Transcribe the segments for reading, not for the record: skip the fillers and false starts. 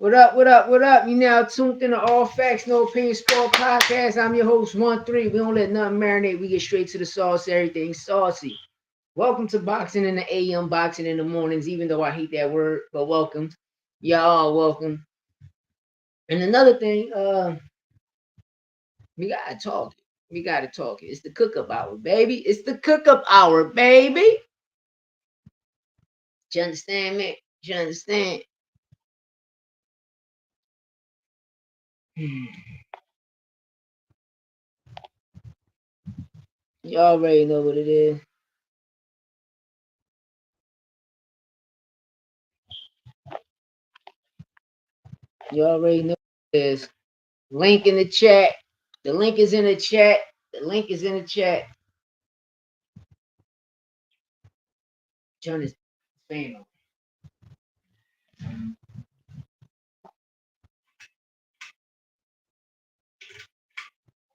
What up, what up, what up? You now tuned in to All Facts, No Opinion Sport Podcast. I'm your host, 1-3. We don't let nothing marinate. We get straight to the sauce, everything saucy. Welcome to Boxing in the AM, Boxing in the Mornings, even though I hate that word, but welcome. Y'all welcome. And another thing, we gotta talk. We gotta talk. It's the cook-up hour, baby. It's the cook-up hour, baby. You understand me? You understand? You already know what it is. You already know what it is. Link in the chat. The link is in the chat. The link is in the chat. Turn this fan on.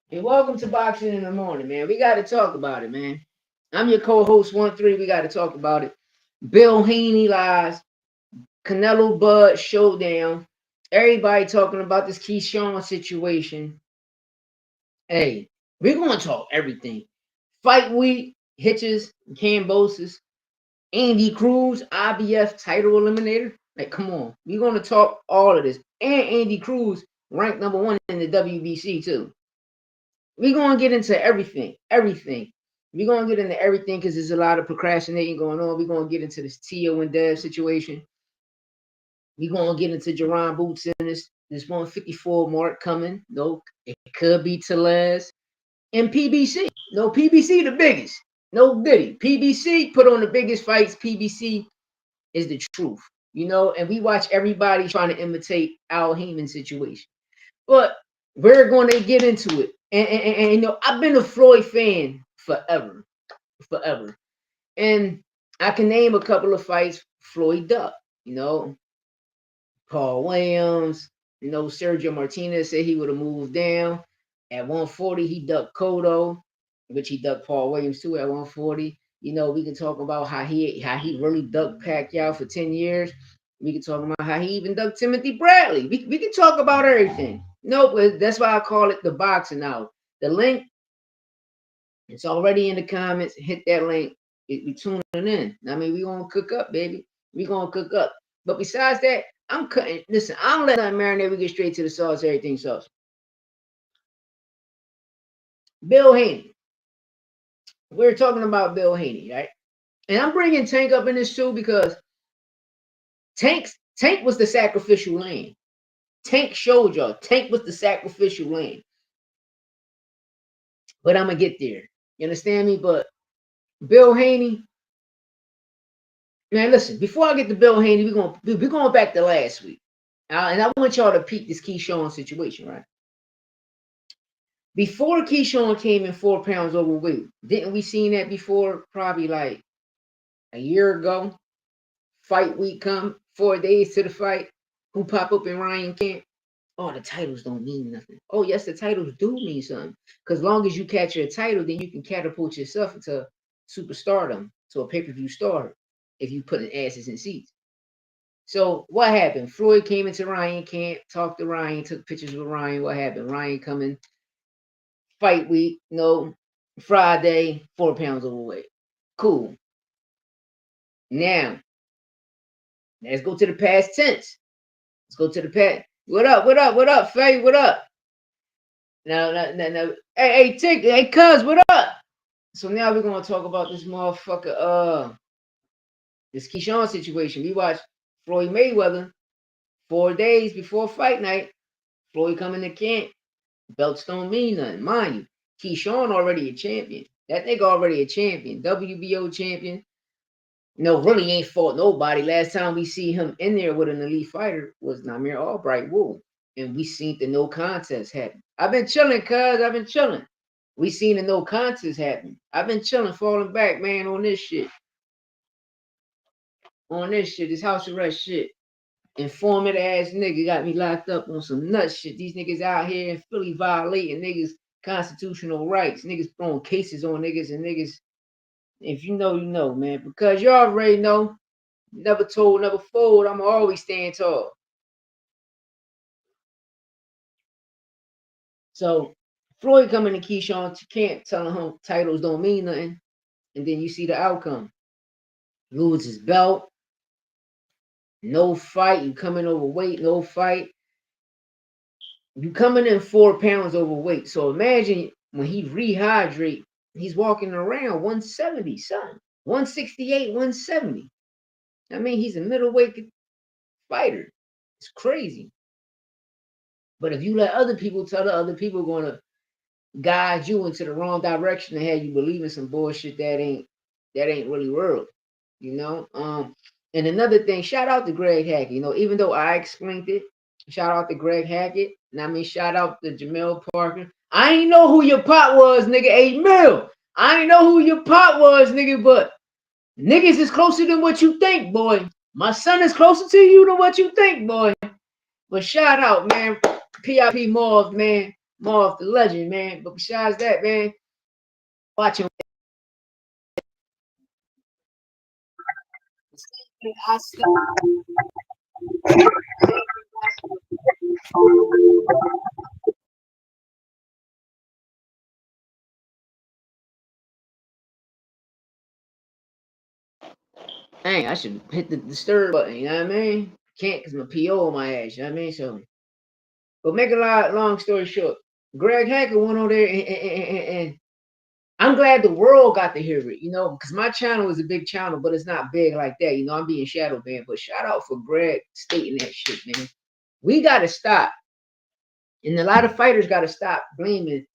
Hey, welcome to Boxing in the Morning, man. We got to talk about it, man. I'm your co-host, 1-3. We got to talk about it. Bill Haney lies. Canelo Bud showdown. Everybody talking about this Keyshawn situation. Hey, we're going to talk everything. Fight week, hitches, Cambosis, Andy Cruz, IBF title eliminator. Like, come on. We're going to talk all of this. And Andy Cruz ranked number 1 in the WBC, too. We're going to get into everything. Everything. We're going to get into everything because there's a lot of procrastinating going on. We're going to get into this Tio and Dev situation. We're going to get into Jaron Boots in this 154 mark coming. No, it could be Telez. And PBC. No, PBC the biggest. No Diddy. PBC put on the biggest fights. PBC is the truth, and we watch everybody trying to imitate Al Heyman situation. But we're going to get into it. And I've been a Floyd fan forever. Forever. And I can name a couple of fights Floyd ducked, Paul Williams, Sergio Martinez said he would have moved down. At 140, he ducked Cotto, which he ducked Paul Williams too at 140. We can talk about how he really ducked Pacquiao for 10 years. We can talk about how he even ducked Timothy Bradley. We can talk about everything. Nope, that's why I call it the boxing hour. The link, it's already in the comments. Hit that link. We tuning in. I mean, we gonna cook up, baby. We gonna cook up. But besides that, I'm cutting. Listen, I don't let that marinate. We get straight to the sauce. Everything sauce. Bill Haney. We're talking about Bill Haney, right? And I'm bringing Tank up in this too because Tank was the sacrificial lamb. Tank showed y'all. Tank was the sacrificial lamb. But I'm gonna get there. You understand me? But Bill Haney, man, listen. Before I get to Bill Haney, we're going back to last week, and I want y'all to peek this Keyshawn situation, right? Before Keyshawn came in 4 pounds overweight, didn't we seen that before? Probably like a year ago. Fight week come, 4 days to the fight. Who pop up in Ryan Camp? Oh, the titles don't mean nothing. Oh, yes, the titles do mean something. Because long as you catch your title, then you can catapult yourself into superstardom, to a pay-per-view star, if you put in asses in seats. So what happened? Floyd came into Ryan Camp, talked to Ryan, took pictures with Ryan. What happened? Ryan coming fight week, Friday, 4 pounds overweight. Cool. Now, let's go to the past tense. Let's go to the past. What up? What up? What up, Faye? What up? Now. Hey, Tick. Hey, Cuz, what up? So now we're gonna talk about this motherfucker. This Keyshawn situation. We watched Floyd Mayweather 4 days before fight night. Floyd coming to camp. Belts don't mean nothing, mind you. Keyshawn already a champion. That nigga already a champion. WBO champion. No, really ain't fought nobody. Last time we see him in there with an elite fighter was Namir Albright Woo. And we seen the no contest happen. I've been chilling, cuz. I've been chilling. We seen the no contest happen. I've been chilling, falling back, man, on this shit. On this shit, this house arrest shit. Informant ass nigga got me locked up on some nut shit. These niggas out here in Philly violating niggas' constitutional rights. Niggas throwing cases on niggas and niggas. If you know, you know, man. Because you already know, never told, never fold. I'm always staying tall. So Floyd coming to Keyshawn can't telling him titles don't mean nothing. And then you see the outcome. Lose his belt, no fight. You coming overweight, no fight. You coming in 4 pounds overweight. So imagine when he rehydrate, he's walking around 170 something, 168, 170. I mean, he's a middleweight fighter. It's crazy. But if you let other people tell the other people gonna guide you into the wrong direction and have you believing some bullshit that ain't really real, you know. And another thing, shout out to Greg Hackett. Even though I explained it, shout out to Greg Hackett, and I mean shout out to Jamel Parker. I ain't know who your pot was, nigga. 8 mil. I ain't know who your pot was, nigga, but niggas is closer than what you think, boy. My son is closer to you than what you think, boy. But shout out, man. PIP Marv, man. Marv the legend, man. But besides that, man, watching. I Dang, I should hit the disturb button, you know what I mean? Can't because my PO on my ass, you know what I mean? So, but make a long story short, Greg Hacker went on there and I'm glad the world got to hear it, because my channel is a big channel, but it's not big like that. I'm being shadow banned, but shout out for Greg stating that shit, man. We got to stop. And a lot of fighters got to stop blaming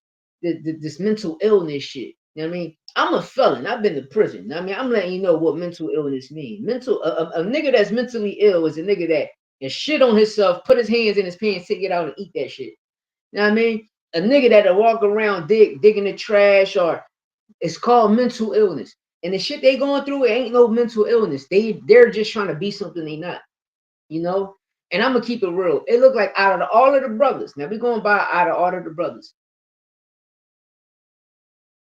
this mental illness shit. You know what I mean? I'm a felon. I've been to prison. You know what I mean, I'm letting you know what mental illness means. A nigga that's mentally ill is a nigga that is shit on himself, put his hands in his pants, take it out and eat that shit. You know what I mean? A nigga that'll walk around digging the trash, or it's called mental illness. And the shit they going through, it ain't no mental illness. They're just trying to be something they not, you know? And I'm gonna keep it real. It looked like out of all of the brothers. Now we're going by out of all of the brothers.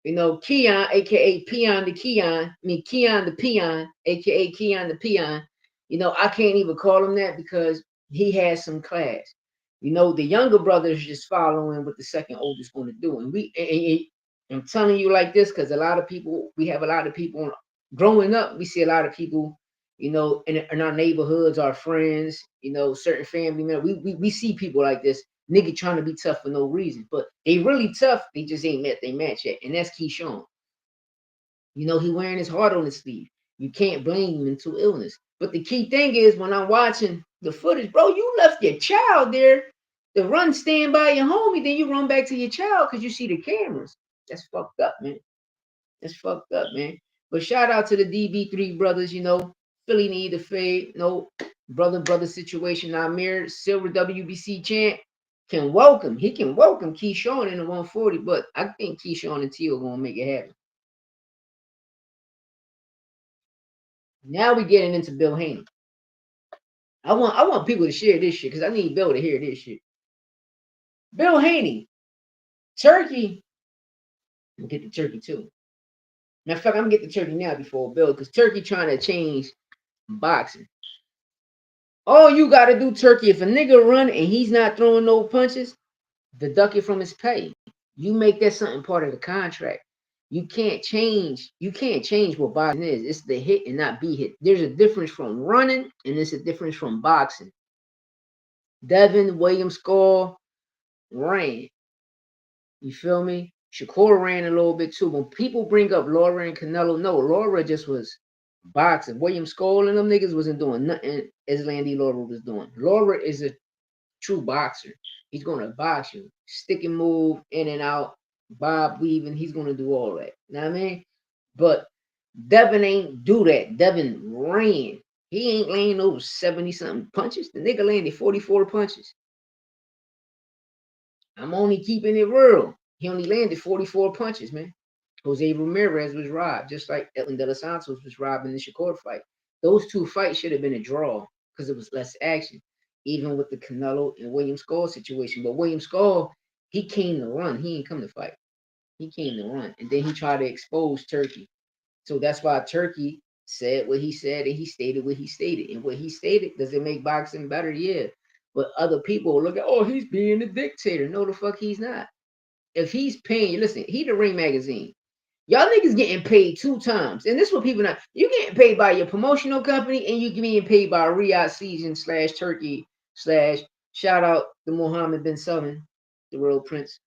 Keon, aka Peon the Keon, Keon the Peon, aka Keon the Peon. I can't even call him that because he has some class. The younger brothers just following what the second oldest going to do. I'm telling you like this because we have a lot of people growing up. We see a lot of people, in our neighborhoods, our friends, certain family members. We see people like this nigga trying to be tough for no reason, but they really tough. They just ain't met their match yet, and that's Keyshawn. He wearing his heart on his sleeve. You can't blame mental illness. But the key thing is when I'm watching the footage, bro, you left your child there to run, stand by your homie, then you run back to your child because you see the cameras. That's fucked up, man. That's fucked up, man. But shout out to the DB3 brothers, Philly need to fade. No brother situation. Amir, silver WBC champ, he can welcome Keyshawn in the 140, but I think Keyshawn and T are gonna make it happen. Now we getting into Bill Haney. I want people to share this shit because I need Bill to hear this shit. Bill Haney, Turkey. I'm gonna get the Turkey too. Matter of fact, I'm gonna get the Turkey now before Bill, because Turkey trying to change boxing. All you gotta do, Turkey, if a nigga run and he's not throwing no punches, deduct it from his pay. You make that something part of the contract. You can't change what boxing is. It's the hit and not be hit. There's a difference from running and there's a difference from boxing. Devin Williams Skull ran. You feel me? Shakur ran a little bit too. When people bring up Laura and Canelo, no, Laura just was boxing. William Skull and them niggas wasn't doing nothing as Landy Laura was doing. Laura is a true boxer. He's gonna box you, stick and move, in and out, bob weaving. He's gonna do all that. You know what I mean? But Devin ain't do that. Devin ran. He ain't laying over 70 something punches. The nigga landed 44 punches. I'm only keeping it real. He only landed 44 punches, man. Jose Ramirez was robbed, just like Edwin De Los Santos was robbed in the Shakur fight. Those two fights should have been a draw because it was less action, even with the Canelo and William Skull situation. But William Skull, he came to run. He ain't come to fight. He came to run. And then he tried to expose Turkey. So that's why Turkey said what he said and he stated what he stated. And what he stated, does it make boxing better? Yeah. But other people look at, oh, he's being a dictator. No, the fuck he's not. if he's paying you, listen, he the Ring magazine. Y'all niggas getting paid 2 times. And this is what people not. You getting paid by your promotional company and you getting paid by Riyadh Season / Turkey / shout out to Mohammed bin Salman, the royal prince.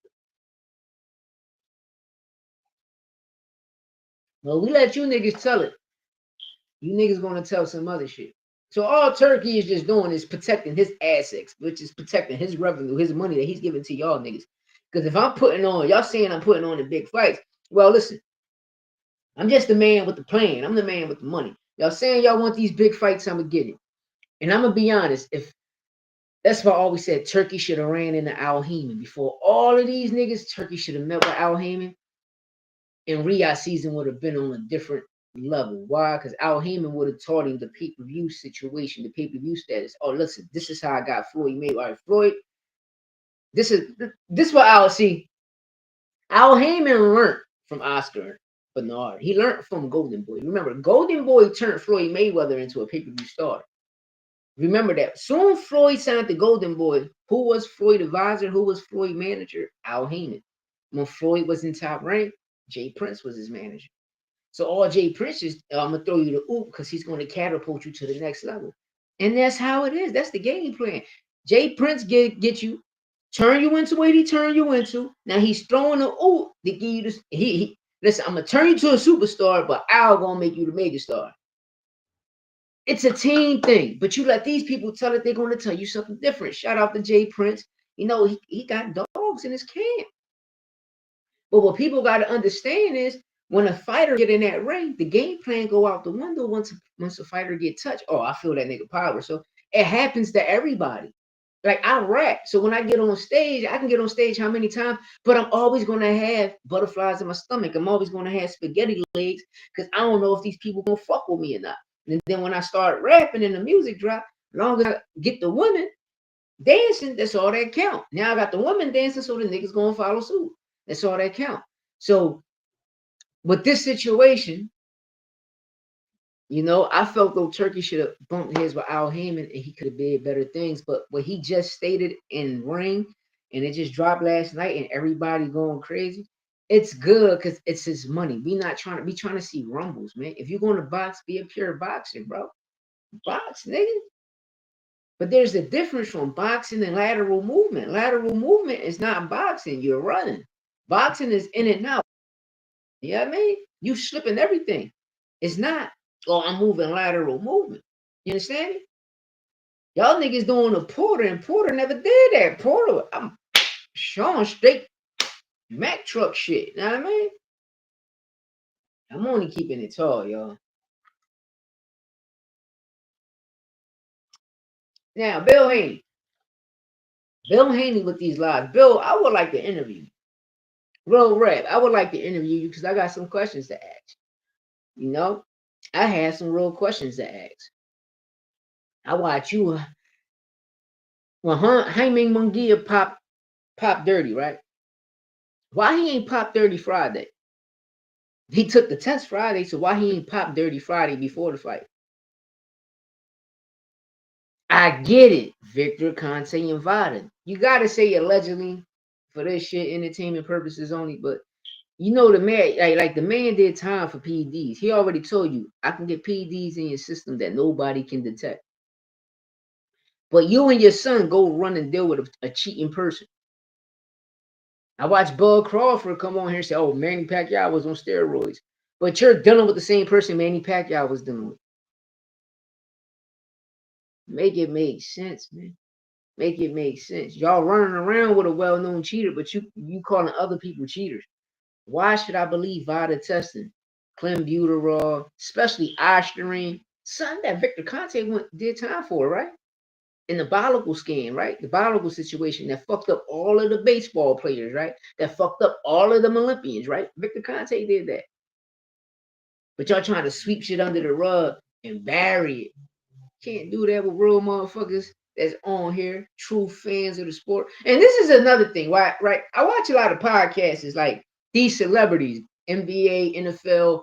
Well, we let you niggas tell it. You niggas gonna tell some other shit. So all Turkey is just doing is protecting his assets, which is protecting his revenue, his money that he's giving to y'all niggas. Because if I'm putting on, y'all saying I'm putting on the big fights. Well, listen, I'm just the man with the plan. I'm the man with the money. Y'all saying y'all want these big fights, I'm gonna get it. And I'm gonna be honest, if that's why I always said Turkey should have ran into Al Heyman before all of these niggas. Turkey should have met with Al Heyman, and Riyadh Season would have been on a different level. Why? Because Al Heyman would have taught him the pay-per-view situation, the pay-per-view status. Oh, listen, this is how I got Floyd Mayweather. All right, Floyd, this what I'll see. Al Heyman learned from Oscar Bernard. He learned from Golden Boy. Remember, Golden Boy turned Floyd Mayweather into a pay-per-view star. Remember that. Soon Floyd signed the Golden Boy. Who was Floyd advisor? Who was Floyd manager? Al Heyman. When Floyd was in Top Rank, Jay Prince was his manager. So all Jay Prince is, I'm gonna throw you the oop because he's gonna catapult you to the next level. And that's how it is. That's the game plan. Jay Prince get you, turn you into what he turned you into. Now he's throwing the oop to give you this. He listen, I'm gonna turn you to a superstar, but Al gonna make you the mega star. It's a team thing, but you let these people tell it, they're going to tell you something different. Shout out to Jay Prince. You know, he got dogs in his camp. But what people got to understand is when a fighter get in that ring, the game plan go out the window once a fighter get touched. Oh, I feel that nigga power. So it happens to everybody. Like I rap. So when I get on stage, I can get on stage how many times, but I'm always going to have butterflies in my stomach. I'm always going to have spaghetti legs because I don't know if these people going to fuck with me or not. And then when I start rapping and the music drop, as long as I get the women dancing, that's all that count. Now I got the women dancing, so the niggas gonna follow suit. That's all that count. So with this situation, you know, I felt though Turkey should have bumped heads with Al Heyman and he could have did better things. But what he just stated in ring and it just dropped last night and everybody going crazy. It's good because it's his money. We not trying to be trying to see rumbles, man. If you're going to box, be a pure boxer, bro. Box, nigga. But there's a difference from boxing and lateral movement. Lateral movement is not boxing. You're running. Boxing is in and out. You know what I mean? You slipping everything. It's not, oh, I'm moving lateral movement. You understand me? Y'all niggas doing a Porter, and Porter never did that. Porter, I'm showing straight Mack truck shit. You know what I mean? I'm only keeping it tall, y'all. Now, Bill Haney. Bill Haney with these lives. Bill, I would like to interview you. Real rap. I would like to interview you because I got some questions to ask. You know, I had some real questions to ask. I watch you when Jaime Munguia pop dirty, right? Why he ain't pop dirty Friday? He took the test Friday, so why he ain't pop dirty Friday before the fight? I get it, Victor Conte invited. You gotta say allegedly for this shit, entertainment purposes only, but you know the man, like the man did time for PEDs. He already told you I can get PEDs in your system that nobody can detect. But you and your son go run and deal with a cheating person. I watched Bud Crawford come on here and say, "Oh, Manny Pacquiao was on steroids," but you're dealing with the same person Manny Pacquiao was dealing with. Make it make sense, man. Make it make sense. Y'all running around with a well-known cheater, but you calling other people cheaters. Why should I believe Vada testing, clenbuterol, especially Ostarine, something that Victor Conte did time for, right? In the biological scan, right? The biological situation that fucked up all of the baseball players, right? That fucked up all of them Olympians, right? Victor Conte did that. But y'all trying to sweep shit under the rug and bury it. Can't do that with real motherfuckers that's on here, true fans of the sport. And this is another thing, right? Right. I watch a lot of podcasts. It's like these celebrities, NBA, NFL,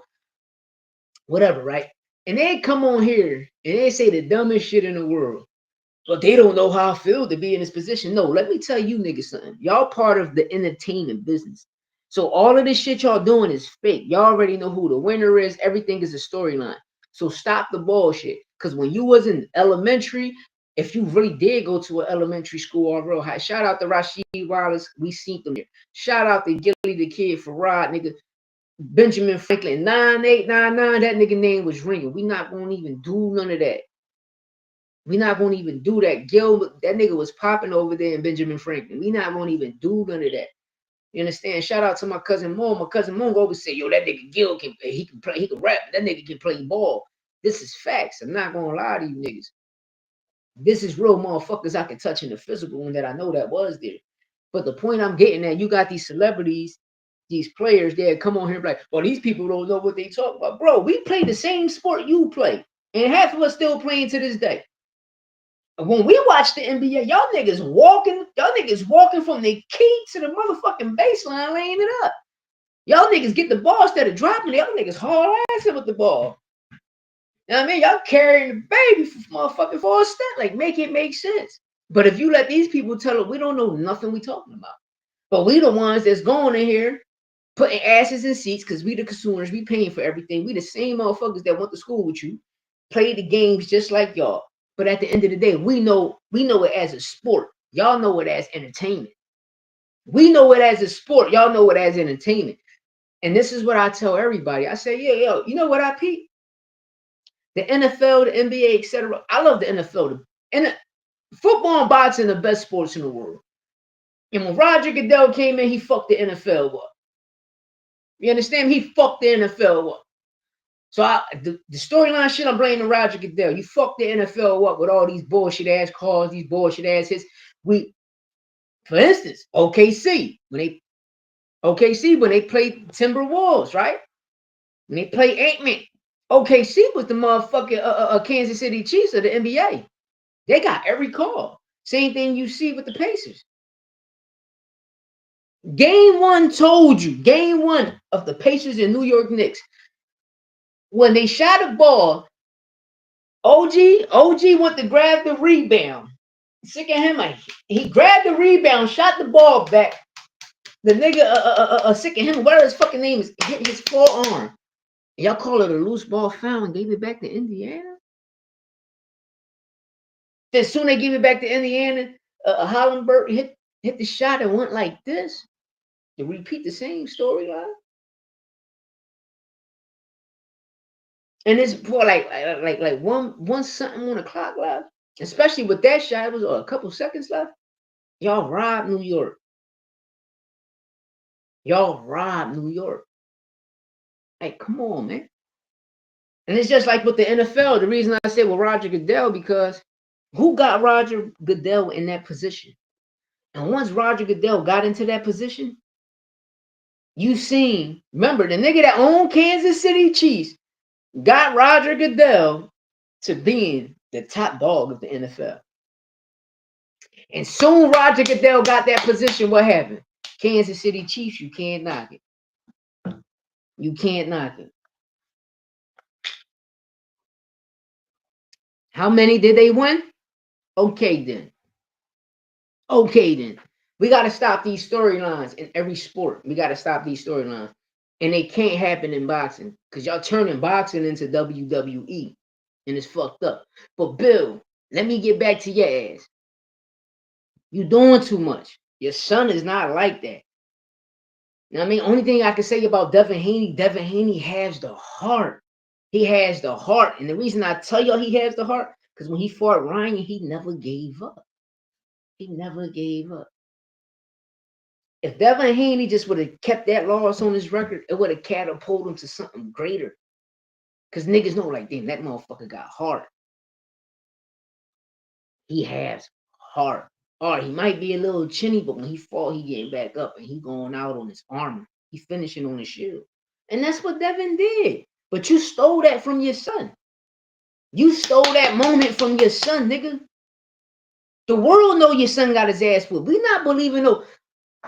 whatever, right? And they come on here and they say the dumbest shit in the world. But they don't know how I feel to be in this position. No, let me tell you niggas something. Y'all part of the entertainment business. So all of this shit y'all doing is fake. Y'all already know who the winner is. Everything is a storyline. So stop the bullshit. Because when you was in elementary, if you really did go to an elementary school or real high, shout out to Rashid Wallace. We seen them there. Shout out to Gilly the Kid for Rod, nigga. Benjamin Franklin 9899. That nigga name was ringing. We not gonna even do none of that. We not gonna even do that. Gil, that nigga was popping over there in Benjamin Franklin. We not gonna even do none of that. You understand? Shout out to my cousin Mo. My cousin Mo always say, yo, that nigga Gil can play, he can rap, that nigga can play ball. This is facts. I'm not gonna lie to you niggas. This is real motherfuckers I can touch in the physical and that I know that was there. But the point I'm getting at, you got these celebrities, these players that come on here and be like, well, these people don't know what they talk about. Bro, we play the same sport you play. And half of us still playing to this day. When we watch the NBA, y'all niggas walking from the key to the motherfucking baseline, laying it up. Y'all niggas get the ball instead of dropping it. Y'all niggas haul ass with the ball. You know what I mean? Y'all carrying the baby for motherfucking for a step. Like, make it make sense. But if you let these people tell it, we don't know nothing we talking about. But we the ones that's going in here, putting asses in seats, because we the consumers, we paying for everything. We the same motherfuckers that went to school with you, play the games just like y'all. But at the end of the day, we know it as a sport. Y'all know it as entertainment. We know it as a sport. Y'all know it as entertainment. And this is what I tell everybody. I say, yeah, yo, you know what I peep? The NFL, the NBA, etc. I love the NFL. Football and boxing are the best sports in the world. And when Roger Goodell came in, he fucked the NFL up. You understand? He fucked the NFL up. So the storyline shit, I'm blaming Roger Goodell. You fucked the NFL up with all these bullshit ass calls, these bullshit ass hits. For instance, OKC when they played Timberwolves, right? When they played Ant-Man, OKC was the motherfucking Kansas City Chiefs of the NBA. They got every call. Same thing you see with the Pacers. Game one told you. Game one of the Pacers and New York Knicks. When they shot a ball, OG went to grab the rebound. Sick of him. Like, he grabbed the rebound, shot the ball back. The nigga, sick of him, whatever his fucking name is, hit his forearm. Y'all call it a loose ball foul and gave it back to Indiana? Then soon they gave it back to Indiana. Hollenberg hit the shot and went like this. To repeat the same storyline. And it's for like one something on the clock left. Especially with that shot, it was a couple seconds left. Y'all robbed New York. Y'all robbed New York. Hey, come on, man. And it's just like with the NFL. The reason I say with Roger Goodell, because who got Roger Goodell in that position? And once Roger Goodell got into that position, you seen, remember, the nigga that owned Kansas City Chiefs got Roger Goodell to being the top dog of the NFL. And soon Roger Goodell got that position, what happened? Kansas City Chiefs, you can't knock it. You can't knock it. How many did they win? Okay, then. We got to stop these storylines in every sport. We got to stop these storylines. And they can't happen in boxing because y'all turning boxing into WWE. And it's fucked up. But Bill, let me get back to your ass. You doing too much. Your son is not like that. You know what I mean? Only thing I can say about Devin Haney has the heart. He has the heart. And the reason I tell y'all he has the heart, because when he fought Ryan, he never gave up. He never gave up. If Devin Haney just would have kept that loss on his record, it would have catapulted him to something greater. Because niggas know, like, damn, that motherfucker got heart. He has heart. All right, he might be a little chinny, but when he fought, he getting back up and he going out on his armor. He finishing on his shield. And that's what Devin did. But you stole that from your son. You stole that moment from your son, nigga. The world know your son got his ass whooped. We not believing no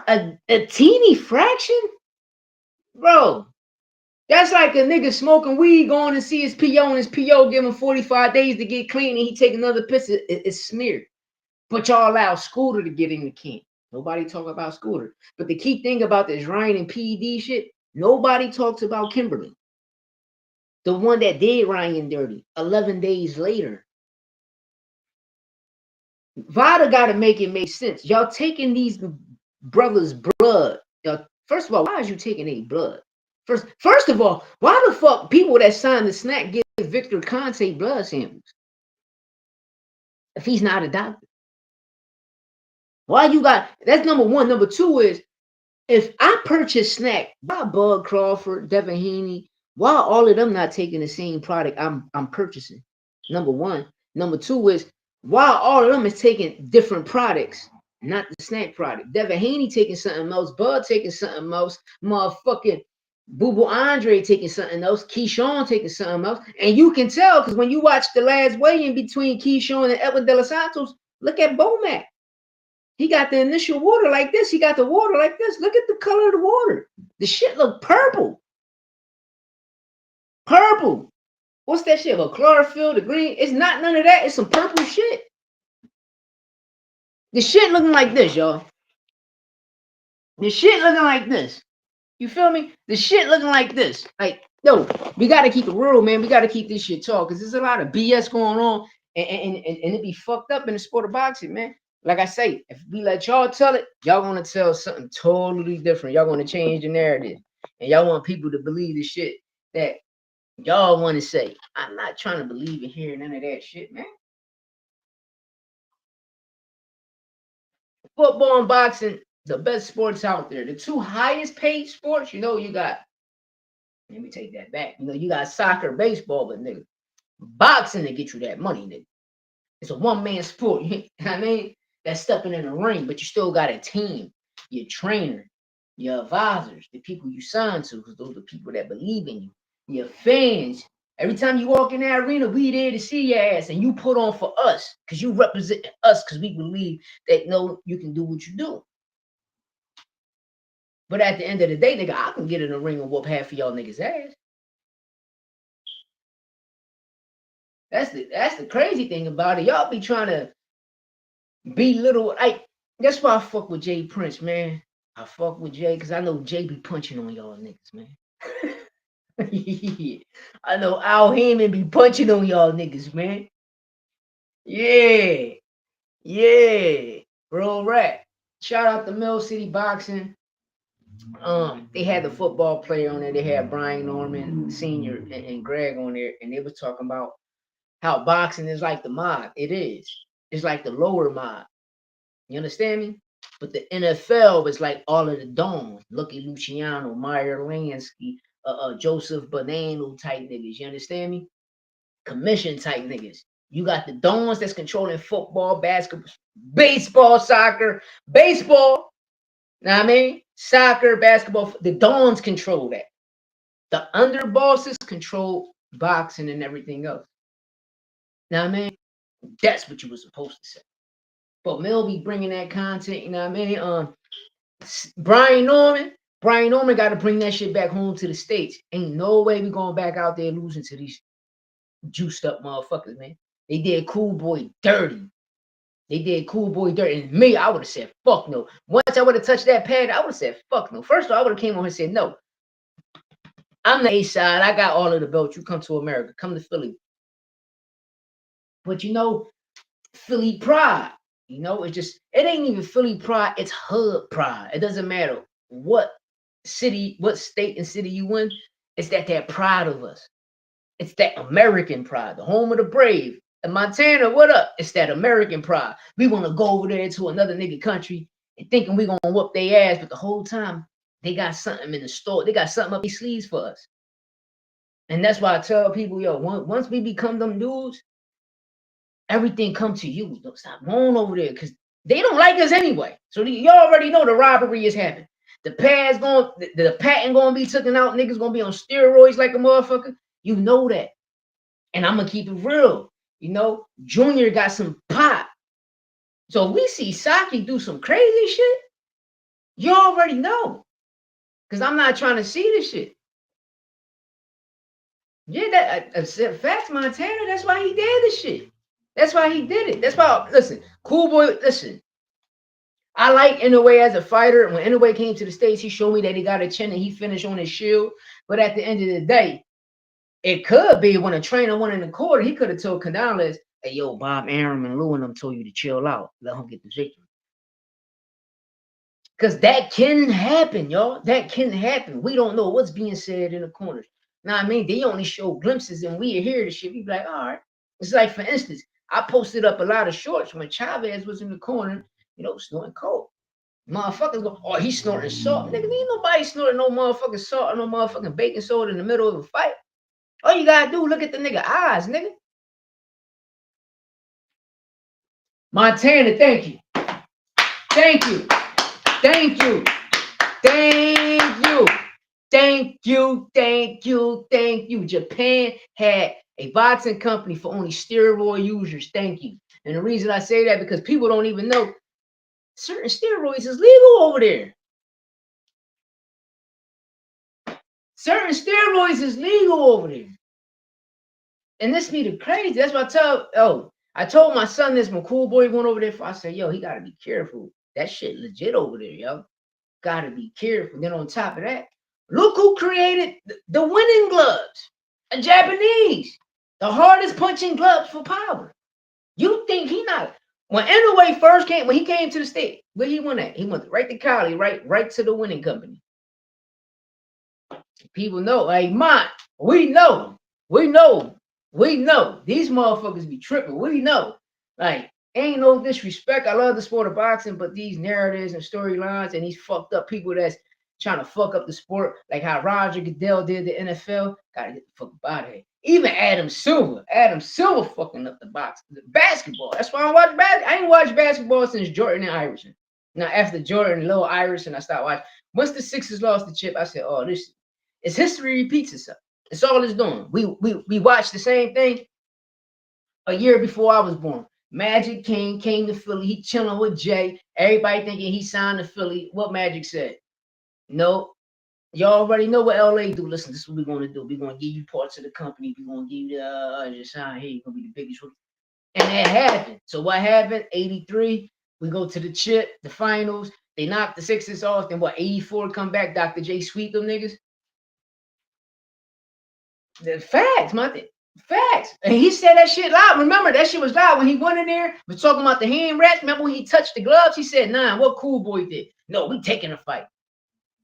a teeny fraction, bro. That's like a nigga smoking weed, going to see his PO, and his PO give him 45 days to get clean, and he take another piss. It's smeared. But y'all allow Scooter to get in the camp. Nobody talk about Scooter. But the key thing about this Ryan and PED shit, nobody talks about Kimberly. The one that did Ryan dirty 11 days later. Vada got to make it make sense. Y'all taking these brothers' blood. First of all, why is you taking their blood? First of all, why the fuck people that signed the snack give Victor Conte blood samples if he's not a doctor? Why you got, that's number one. Number two is, if I purchase snack, why Bud Crawford, Devin Haney, why all of them not taking the same product I'm purchasing? Number one. Number two is, why all of them is taking different products, not the snack product. Devin Haney taking something else, Bud taking something else, motherfucking Boo Boo Andre taking something else, Keyshawn taking something else. And you can tell because when you watch the last weigh-in between Keyshawn and Edwin De Los Santos, look at Bomac. He got the initial water like this. He got the water like this. Look at the color of the water. The shit look purple. Purple. What's that shit? A chlorophyll, the green? It's not none of that. It's some purple shit. The shit looking like this, y'all. The shit looking like this. You feel me? The shit looking like this. Like, yo, we got to keep it real, man. We got to keep this shit talk because there's a lot of BS going on and it be fucked up in the sport of boxing, man. Like I say, if we let y'all tell it, y'all gonna tell something totally different. Y'all gonna change the narrative, and y'all want people to believe the shit that y'all want to say. I'm not trying to believe and hear none of that shit, man. Football and boxing, the best sports out there. The two highest paid sports, you got. Let me take that back. You got soccer, baseball, but nigga, boxing to get you that money, nigga. It's a one-man sport. You know what I mean? That's stepping in the ring, but you still got a team, your trainer, your advisors, the people you sign to, because those are the people that believe in you, your fans. Every time you walk in that arena, we there to see your ass, and you put on for us, because you represent us, because we believe that you can do what you do. But at the end of the day, nigga, I can get in the ring and whoop half of y'all niggas' ass. That's the crazy thing about it. Y'all be trying to belittle. That's why I fuck with Jay Prince, man. I fuck with Jay because I know Jay be punching on y'all niggas, man. I know Al Heyman be punching on y'all niggas, man. Yeah. Bro, rat. Shout out to Mill City Boxing. They had the football player on there. They had Brian Norman Sr. and Greg on there, and they was talking about how boxing is like the mob. It is. It's like the lower mob. You understand me? But the NFL is like all of the dons. Lucky Luciano, Meyer Lansky, Joseph Bonanno type niggas. You understand me? Commission type niggas. You got the dons that's controlling football, basketball, baseball, soccer, baseball. Know what I mean? Soccer, basketball. The dons control that. The underbosses control boxing and everything else. Know what I mean? That's what you were supposed to say. But Mel be bringing that content, you know what I mean? Brian Norman got to bring that shit back home to the States. Ain't no way we going back out there losing to these juiced up motherfuckers, man. They did Cool Boy dirty. And me, I would have said, fuck no. Once I would have touched that pad, I would have said, fuck no. First of all, I would have came on and said, no. I'm the A-side. I got all of the belts. You come to America. Come to Philly. But Philly pride. It ain't even Philly pride. It's hood pride. It doesn't matter what city, what state and city you in. It's that pride of us. It's that American pride, the home of the brave. And Montana, what up? It's that American pride. We want to go over there to another nigga country and thinking we going to whoop their ass. But the whole time, they got something in the store. They got something up their sleeves for us. And that's why I tell people, once we become them dudes, everything come to you. Don't stop going over there because they don't like us anyway. So you already know the robbery is happening. The patent going to be taken out. Niggas going to be on steroids like a motherfucker. You know that. And I'm going to keep it real. Junior got some pop. So if we see Saki do some crazy shit, you already know. Because I'm not trying to see this shit. Yeah, Fats Montana, that's why he did this shit. That's why he did it. That's why, listen, Cool Boy, listen. I like Inoue as a fighter. When Inoue came to the States, he showed me that he got a chin and he finished on his shield. But at the end of the day, it could be when a trainer went in the quarter, he could have told Canales, hey, yo, Bob Arum and Lou and them told you to chill out. Let him get the victory. Because that can happen, y'all. That can happen. We don't know what's being said in the corners. Now, I mean, they only show glimpses and we hear the shit. We be like, all right. It's like, for instance, I posted up a lot of shorts when Chavez was in the corner, snorting coke. Motherfuckers go, oh, he's snorting salt. Nigga, ain't nobody snorting no motherfucking salt or no motherfucking baking soda in the middle of a fight. All you gotta do, look at the nigga eyes, nigga. Montana, thank you. Thank you. Thank you. Thank you. Thank you. Thank you. Thank you. Japan had a boxing company for only steroid users. Thank you. And the reason I say that because people don't even know certain steroids is legal over there. Certain steroids is legal over there. And this be the crazy. That's why I told my son this when Cool Boy went over there. I said, yo, he gotta be careful. That shit legit over there, yo. Gotta be careful. Then on top of that, look who created the winning gloves. A Japanese. The hardest punching gloves for power. You think he not when Inoue first came, when he came to the state, where he went at? He went right to Cali, right to the winning company. People know, hey, man, we know. These motherfuckers be tripping. We know. Like, ain't no disrespect. I love the sport of boxing, but these narratives and storylines and these fucked up people that's trying to fuck up the sport, like how Roger Goodell did the NFL, gotta get the fuck out of here. Even Adam Silver fucking up the basketball. That's why I watch basketball. I ain't watched basketball since Jordan and Iverson. Now, after Jordan and Lil Iverson, I stopped watching. Once the Sixers lost the chip, I said, oh, this is history repeats itself. It's all it's doing. We watched the same thing a year before I was born. Magic came to Philly. He chilling with Jay. Everybody thinking he signed to Philly. What Magic said? No. Y'all already know what LA do. Listen, this is what we're going to do. We're going to give you parts of the company. We're going to give you the sign here. You're going to be the biggest. And that happened. So what happened? 83. We go to the chip, the finals. They knock the Sixers off. Then what? 84 come back. Dr. J sweep them niggas. The facts, man. Facts. And he said that shit loud. Remember, that shit was loud when he went in there, was talking about the hand wraps. Remember when he touched the gloves? He said, nah, what Cool Boy did? No, we taking a fight.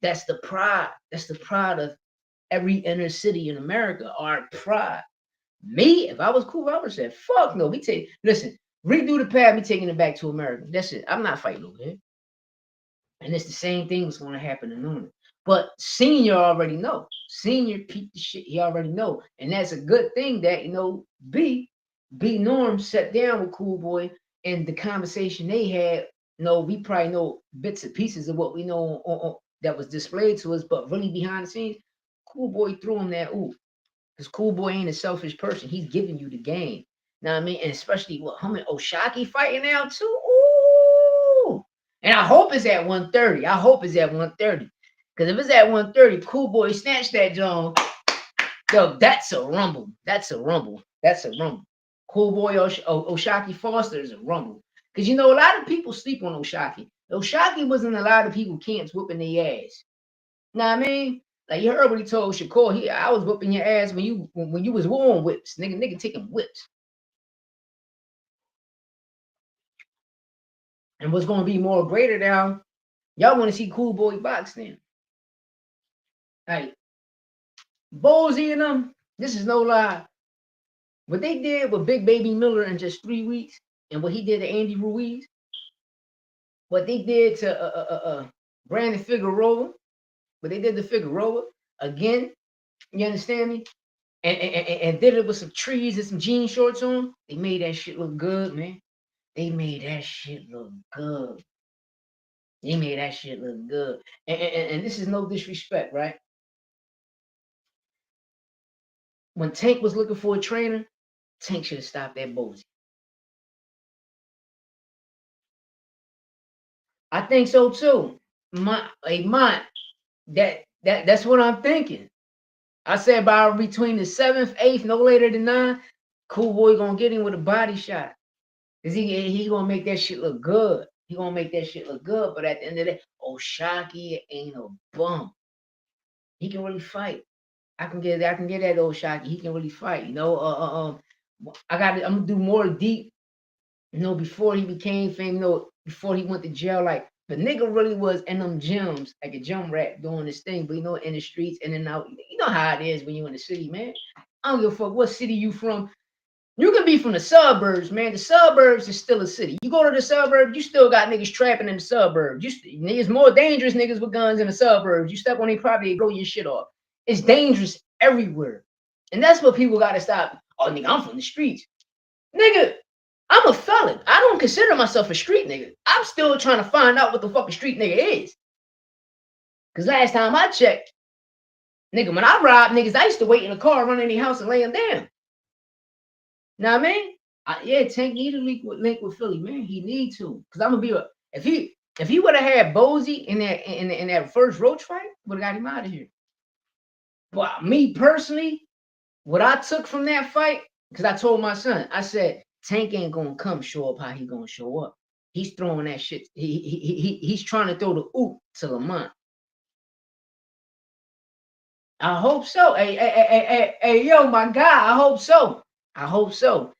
That's the pride. That's the pride of every inner city in America. Our pride. Me, if I was cool, I would have said, fuck no. Listen, redo the pad, me taking it back to America. That's it. I'm not fighting over here. And it's the same thing was going to happen to Noonan. But Senior already know. Senior peeped the shit. He already know. And that's a good thing that, B Norm sat down with Cool Boy and the conversation they had. We probably know bits and pieces of what we know that was displayed to us, but really behind the scenes, Cool Boy threw him that ooh. Because Cool Boy ain't a selfish person. He's giving you the game. Know what I mean? And especially him and Oshaki fighting now too. Ooh. And I hope it's at 130. Because if it's at 130, Cool Boy snatch that John. Yo, that's a rumble. Cool Boy Oshaki Foster is a rumble. Because a lot of people sleep on Oshaki. Oshaki wasn't a lot of people camps whooping their ass. Know what I mean? Like you heard what he told Shakur, I was whooping your ass when you was wearing whips. Nigga taking whips. And what's gonna be more greater now, y'all want to see Cool Boy box then. Like Bowsy and them, this is no lie. What they did with Big Baby Miller in just 3 weeks, and what he did to Andy Ruiz, what they did to Brandon Figueroa, what they did to Figueroa, again, you understand me? And did it with some trees and some jean shorts on. They made that shit look good, man. And this is no disrespect, right? When Tank was looking for a trainer, Tank should have stopped that Bowsy. I think so too. That's what I'm thinking. I said by between the 7th, 8th, no later than 9, Cool Boy gonna get him with a body shot. Cause he gonna make that shit look good. He gonna make that shit look good. But at the end of the day, Shocky ain't a bum. He can really fight. I can get that old Shocky. He can really fight. I'm gonna do more deep. Before he became famous. Before he went to jail. Like the nigga really was in them gyms, like a gym rat doing this thing. But in the streets, in and out. You know how it is when you in the city, man. I don't give a fuck what city you from. You can be from the suburbs, man. The suburbs is still a city. You go to the suburbs, you still got niggas trapping in the suburbs. Niggas more dangerous niggas with guns in the suburbs. You step on their property, they blow your shit off. It's dangerous everywhere. And that's what people gotta stop. Oh, nigga, I'm from the streets. Nigga, I'm a felon. I don't consider myself a street nigga. I'm still trying to find out what the fuck a street nigga is. Cause last time I checked, nigga, when I robbed niggas, I used to wait in the car, run in the house and lay them down. Know what I mean? Yeah, Tank need to link with Philly, man. He need to, cause I'm gonna be if he would have had Bozy in that first Roach fight, would have got him out of here. But me personally, what I took from that fight, cause I told my son, I said Tank ain't gonna come show up how he gonna show up. He's throwing that shit. He's trying to throw the oop to Lamont. I hope so. Hey, yo, my guy. I hope so. I hope so.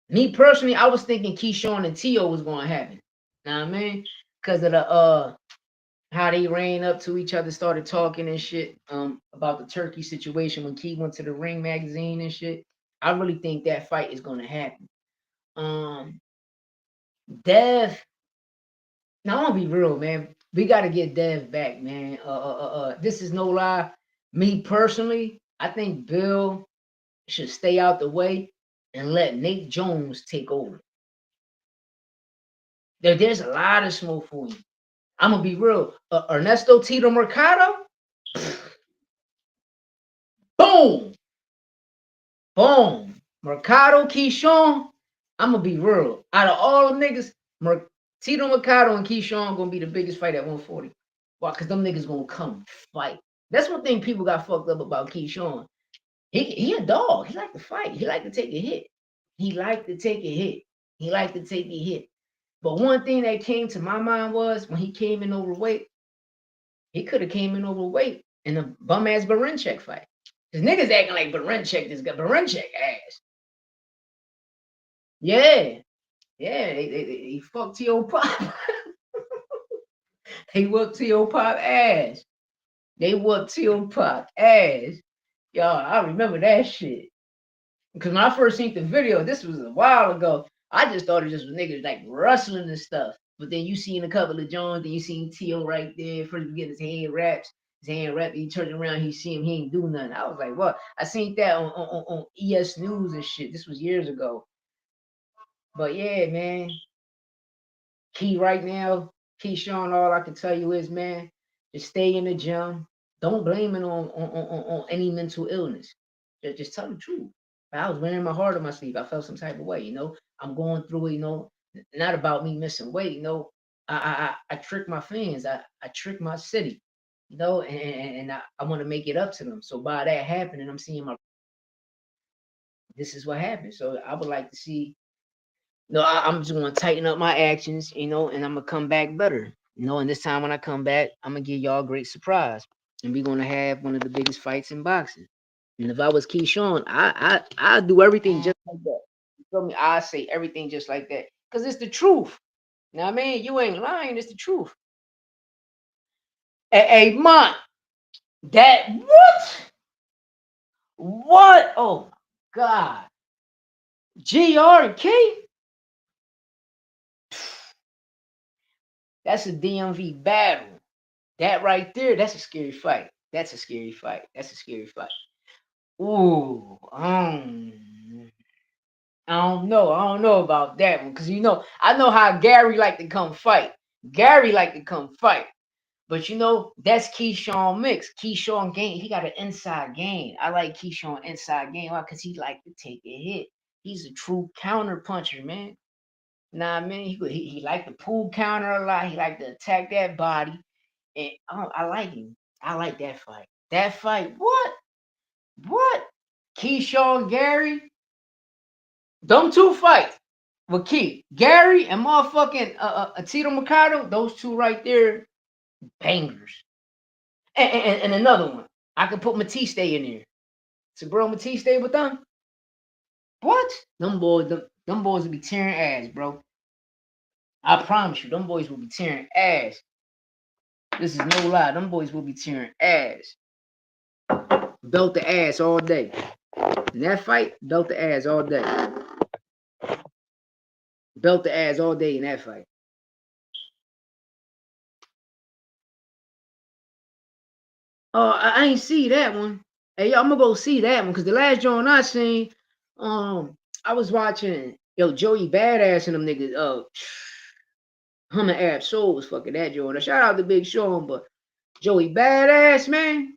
Me personally, I was thinking Keyshawn and Tio was going to happen. Know what I mean? Because of the how they ran up to each other, started talking and shit about the Turkey situation when Key went to the Ring magazine and shit. I really think that fight is going to happen. Dev, now I'm gonna be real, man. We got to get Dev back, man. This is no lie. Me personally, I think Bill should stay out the way and let Nate Jones take over. There's a lot of smoke for you. I'm gonna be real. Ernesto Tito Mercado, boom, boom. Mercado Keyshawn, I'm gonna be real. Out of all the niggas, Tito Mercado and Keyshawn gonna be the biggest fight at 140. Why? Because them niggas gonna come fight. That's one thing people got fucked up about Keyshawn. He a dog. He like to fight. He like to take a hit. He like to take a hit. He like to take a hit. But one thing that came to my mind was when he came in overweight, he could have came in overweight in a bum ass Barenchek fight. Cause niggas acting like Barenchek this guy. Barenchek ass. Yeah. Yeah. He fucked T.O. Pop. They whooped T.O. Pop ass. They whooped T.O. Pop ass. Y'all, I remember that shit. Because when I first seen the video, this was a while ago. I just thought it just was niggas like rustling and stuff. But then you seen a couple of Jones, and you seen T.O. right there, first getting his hand wraps. His hand wrapped, he turned around, he see him, he ain't do nothing. I was like, what? I seen that on ES News and shit. This was years ago. But yeah, man. Key right now, Keyshawn, all I can tell you is, man, just stay in the gym. Don't blame it on any mental illness. Just tell the truth. I was wearing my heart on my sleeve. I felt some type of way, I'm going through it, not about me missing weight, I trick my fans. I trick my city, and I want to make it up to them. So by that happening, I'm seeing this is what happened. So I would like to see, I'm just gonna tighten up my actions, and I'm gonna come back better. And this time when I come back, I'm gonna give y'all a great surprise. And we're gonna have one of the biggest fights in boxing. And if I was Keyshawn, I do everything just like that. You feel me? I say everything just like that. Cause it's the truth. Now I mean, you ain't lying, it's the truth. Hey, man, that what? What? Oh my god. GR and K? That's a DMV battle. That right there, that's a scary fight. That's a scary fight. That's a scary fight. Ooh, I don't know. I don't know about that one. Cause I know how Gary like to come fight. Gary like to come fight. But that's Keyshawn mix. Keyshawn game. He got an inside game. I like Keyshawn inside game. Why? Cause he like to take a hit. He's a true counter puncher, man. Nah, man. He like to pull counter a lot. He like to attack that body. And I like him. I like that fight. That fight. What? What? Keyshawn Gary. Them two fights. But Keith, Gary and motherfucking Tito Mercado, those two right there, bangers. And another one, I could put Matisse in there. Sabro Matisse with them. What? Them boys will be tearing ass, bro. I promise you, them boys will be tearing ass. This is no lie. Them boys will be tearing ass. Belt the ass all day. In that fight, belt the ass all day. Belt the ass all day in that fight. Oh, I ain't see that one. Hey, yo, I'm gonna go see that one because the last joint I seen, I was watching Joey Badass and them niggas. Hum and Ab Soul was fucking that joint. Shout out to Big Sean, but Joey Badass, man.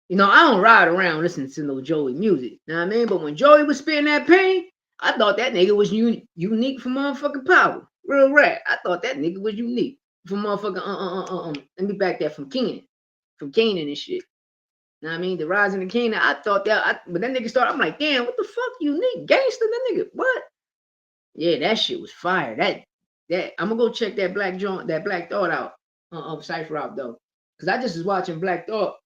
You know, I don't ride around listening to no Joey music. You know what I mean? But when Joey was spitting that pain, I thought that nigga was unique for motherfucking power. Real rap. I thought that nigga was unique for motherfucking Let me back that from Keenan. From Keenan and shit. You know what I mean? The Rising of Keenan, I thought that, but that nigga started, I'm like, damn, what the fuck, unique? Gangster, that nigga, what? Yeah, that shit was fire. That I'm gonna go check that Black Thought out, Cypher out though. Cause I just was watching Black Thought.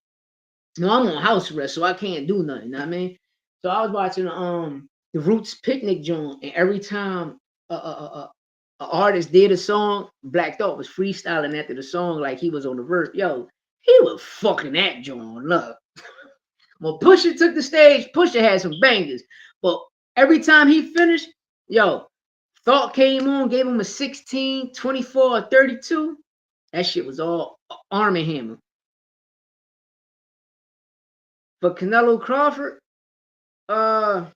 No, I'm on house arrest, so I can't do nothing. You know what I mean? So I was watching the Roots Picnic joint, and every time an artist did a song, Black Thought was freestyling after the song like he was on the verse. Yo, he was fucking that joint up. Well, Pusha took the stage. Pusha had some bangers, but every time he finished, yo, Thought came on, gave him a 16, 24, or 32. That shit was all Arm and Hammer. But Canelo Crawford, I'm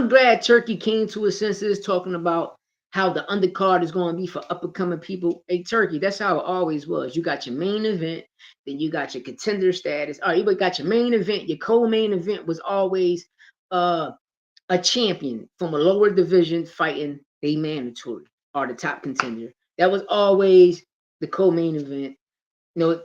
glad Turkey came to his senses talking about how the undercard is going to be for up and coming people. Hey, Turkey, that's how it always was. You got your main event, then you got your contender status. All right, you got your main event. Your co-main event was always a champion from a lower division fighting a mandatory or the top contender. That was always the co-main event. You know,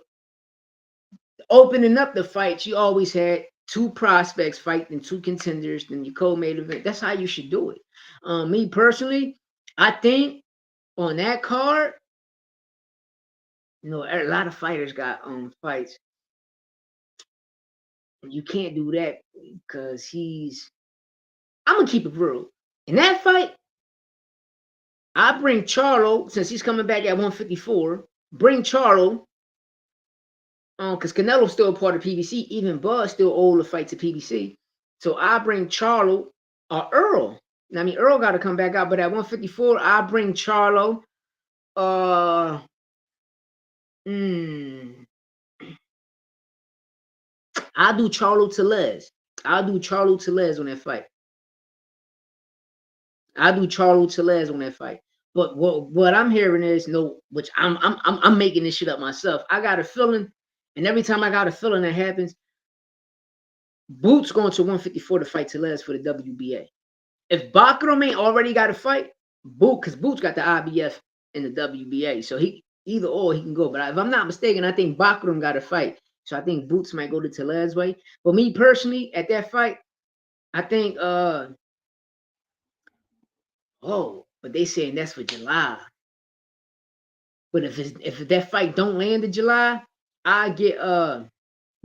opening up the fight, you always had two prospects fighting two contenders, then your co-main event. That's how you should do it. Me personally, I think on that card, you know, a lot of fighters got fights. You can't do that because I'm gonna keep it real. In that fight, I bring Charlo, since he's coming back at 154, bring Charlo, because Canelo's still a part of PBC, even Buzz still owed the fight to PBC. So I bring Charlo or Earl. I mean, Earl got to come back out, but at 154, I bring Charlo. I do Charlo Telez. I'll do Charlo Telez on that fight. But what I'm hearing is which I'm making this shit up myself. I got a feeling, and every time I got a feeling that happens, Boots going to 154 to fight Telez for the WBA. If Bakram ain't already got a fight, because Boots got the IBF and the WBA, so he either or he can go. But if I'm not mistaken, I think Bakram got a fight, so I think Boots might go to Telez way. But me personally, at that fight, I think but they saying that's for July. But if that fight don't land in July, I get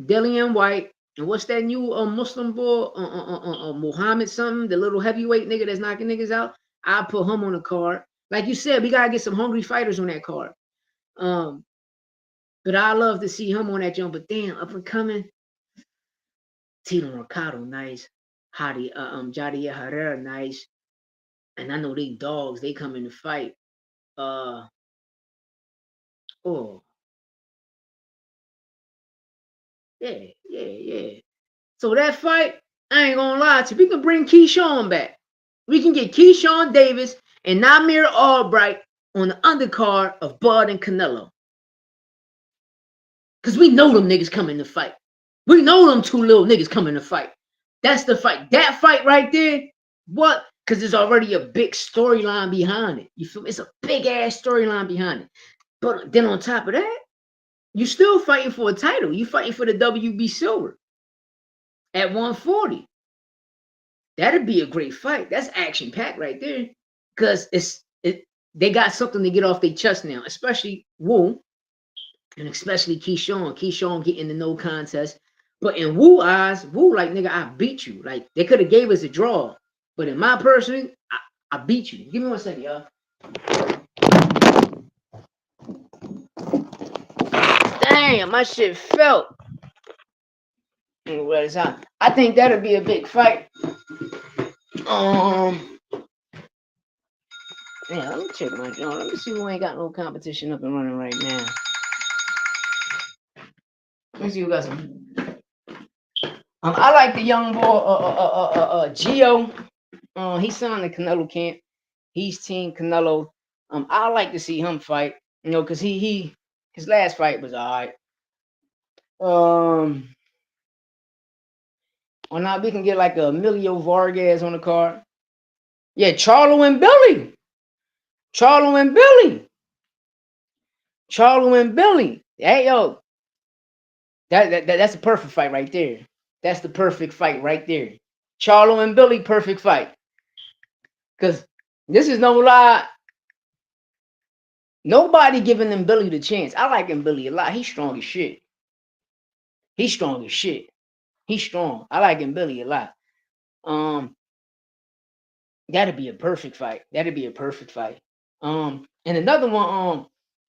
Dillian White. And what's that new Muslim boy, Muhammad something, the little heavyweight nigga that's knocking niggas out? I put him on the card. Like you said, we gotta get some hungry fighters on that card. But I love to see him on that jump. But damn, up and coming, Tito Mercado, nice. Jadia Herrera, nice. And I know they dogs. They come in to fight. Yeah. So that fight, I ain't gonna lie to you. We can bring Keyshawn back. We can get Keyshawn Davis and Namir Albright on the undercard of Bud and Canelo. Because we know them niggas coming to fight. We know them two little niggas coming to fight. That's the fight. That fight right there, what? Because there's already a big storyline behind it. You feel me? It's a big ass storyline behind it. But then on top of that, you still fighting for a title. You fighting for the WB Silver at 140. That'd be a great fight. That's action packed right there. Cause they got something to get off their chest now, especially Wu and especially Keyshawn. Keyshawn getting the no contest. But in Wu eyes, Wu like nigga, I beat you. Like they could have gave us a draw. But in my person, I beat you. Give me 1 second, y'all. Damn, my shit felt. I think that'll be a big fight. Yeah, let me check my joint. Let me see who ain't got no competition up and running right now. Let me see who got some. I like the young boy, Gio. He signed the Canelo camp. He's Team Canelo. I like to see him fight. You know, cause he his last fight was alright. Or not, we can get like a Emilio Vargas on the card. Yeah, Charlo and Billy. Charlo and Billy. Charlo and Billy. Hey yo, that's a perfect fight right there. That's the perfect fight right there. Charlo and Billy, perfect fight. Cause this is no lie. Nobody giving them Billy the chance. I like him Billy a lot. He's strong as shit. He's strong as shit. He's strong. I like him Billy a lot. Um, that'd be a perfect fight. That'd be a perfect fight. And another one.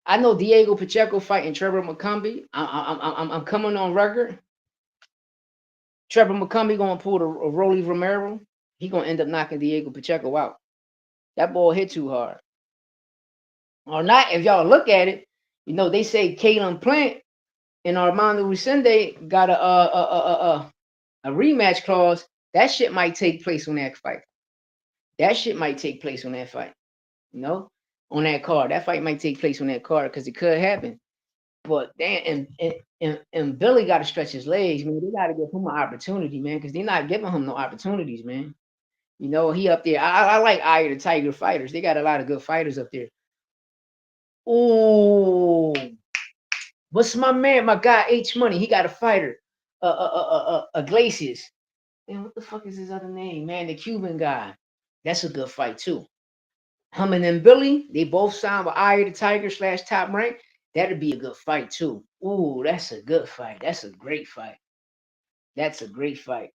I know Diego Pacheco fighting Trevor McCumbee. I'm coming on record. Trevor McCumbee gonna pull a Rolly Romero. He gonna end up knocking Diego Pacheco out. That ball hit too hard. Or not, if y'all look at it, you know they say Kalen Plant and Armando Rusende got a rematch clause. That shit might take place on that fight. That shit might take place on that fight. You know, on that card. That fight might take place on that card because it could happen. But damn, and Billy got to stretch his legs, man. They got to give him an opportunity, man, because they're not giving him no opportunities, man. You know, he up there. I like Eye of the Tiger fighters. They got a lot of good fighters up there. Oh, what's my man? My guy H Money. He got a fighter. Iglesias. Man, what the fuck is his other name, man? The Cuban guy. That's a good fight too. Humming and Billy, they both signed with Eye of the Tiger / Top Rank. That'd be a good fight too. Ooh, that's a good fight. That's a great fight. That's a great fight.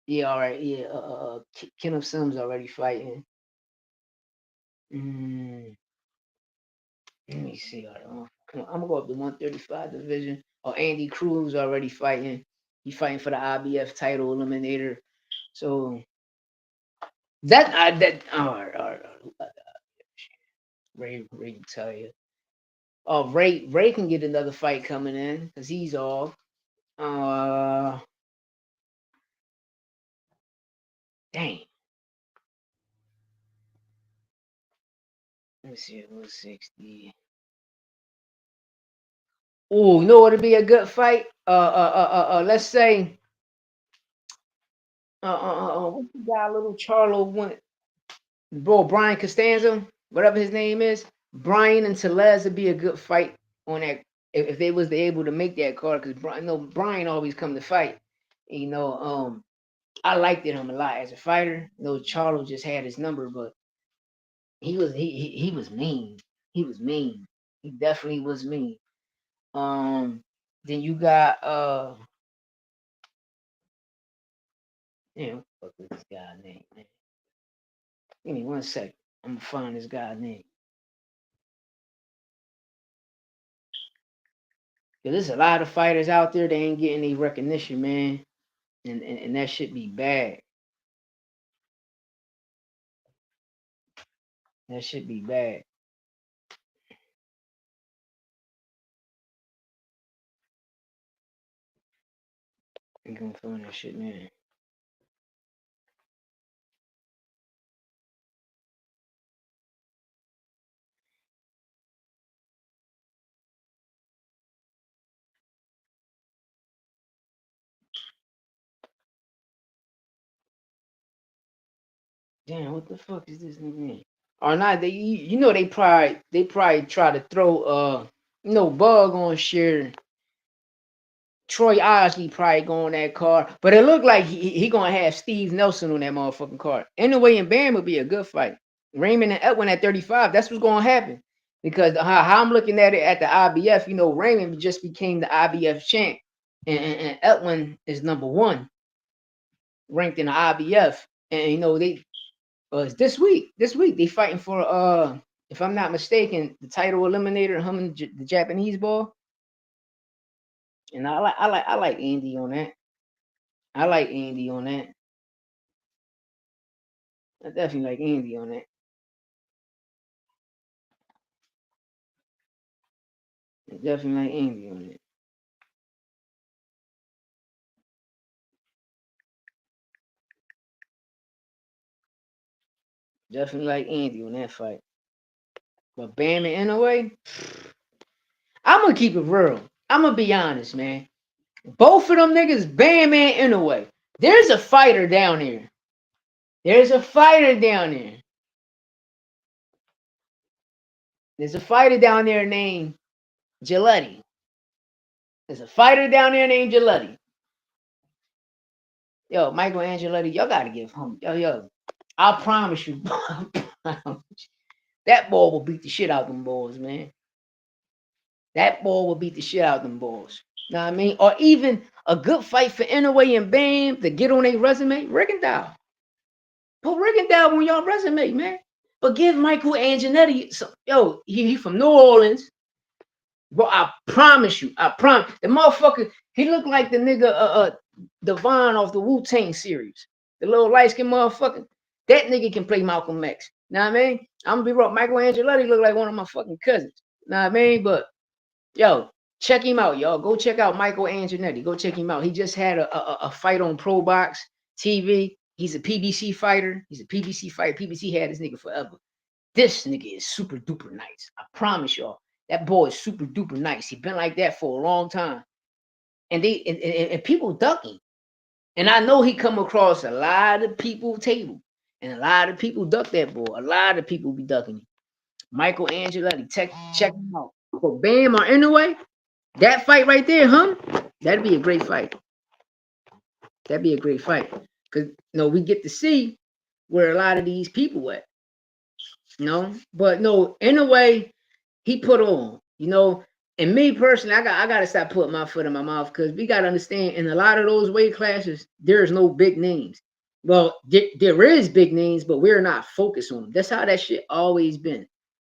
Yeah, all right. Yeah, Kenneth Sims already fighting. Mm, let me see. All right, come on, I'm gonna go up to 135 division. Oh, Andy Cruz already fighting. He fighting for the IBF title eliminator. So that all right. Ray can tell you. Oh, Ray can get another fight coming in because he's off. Uh, dang. Let me see. 160. Oh, you know what would be a good fight? Let's say, what's the guy, little Charlo went, bro, Brian Costanzo, whatever his name is. Brian and Telez would be a good fight on that if they was able to make that card because Brian, no, Brian always come to fight. You know, I liked him a lot as a fighter. You know, Charlo just had his number, but he was mean. He was mean. He definitely was mean. Then you got damn, what the fuck is this guy's name, man? Give me 1 second. I'm gonna find this guy's name. Cause there's a lot of fighters out there that ain't getting any recognition, man. And that should be bad. That should be bad. I'm gonna find that shit, man. Damn, what the fuck is this name? Or not? You know they probably try to throw bug on share Troy Osley probably go on that card, but it looked like he gonna have Steve Nelson on that motherfucking card. Anyway, and Bam would be a good fight. Raymond and Edwin at 35. That's what's gonna happen because how I'm looking at it at the IBF, you know, Raymond just became the IBF champ, and Edwin is number one ranked in the IBF, and you know they it's this week. This week they fighting for if I'm not mistaken, the title eliminator, him and the Japanese ball. And I like Andy on that. I like Andy on that. I definitely like Andy on that. I definitely like Andy on that. Definitely like Andy on that fight. But Bam and Inoue, I'm gonna keep it real. I'm gonna be honest, man. Both of them niggas, Bam and Inoue. There's a fighter down there. There's a fighter down there. There's a fighter down there named Giletti. There's a fighter down there named Giletti. Yo, Michael Angeletti, y'all gotta give him. Yo, I promise you, that ball will beat the shit out them balls, man. That ball will beat the shit out them balls. Know what I mean? Or even a good fight for Inoue and Bam to get on their resume. Rigondeaux. Put Rigondeaux on your resume, man. But give Michael Antonetti some. Yo, he from New Orleans. Bro, I promise you. I promise. The motherfucker, he looked like the nigga Devon off the Wu-Tang series. The little light-skinned motherfucker. That nigga can play Malcolm X. Know what I mean? I'm gonna be wrong. Michael Angeletti look like one of my fucking cousins. Know what I mean? But yo, check him out, y'all. Go check out Michael Antonetti. Go check him out. He just had a fight on Pro Box TV. He's a PBC fighter. He's a PBC fighter. PBC had this nigga forever. This nigga is super duper nice. I promise y'all. That boy is super duper nice. He been like that for a long time. And and people duck him. And I know he come across a lot of people table. And a lot of people duck that boy. A lot of people be ducking him. Michael Angeletti, check him out. For Bam or anyway, that fight right there, huh? That'd be a great fight. That'd be a great fight. Cause we get to see where a lot of these people at. But no, in a way, he put on, and me personally, I gotta stop putting my foot in my mouth because we gotta understand in a lot of those weight classes, there's no big names. Well, there is big names, but we're not focused on them. That's how that shit always been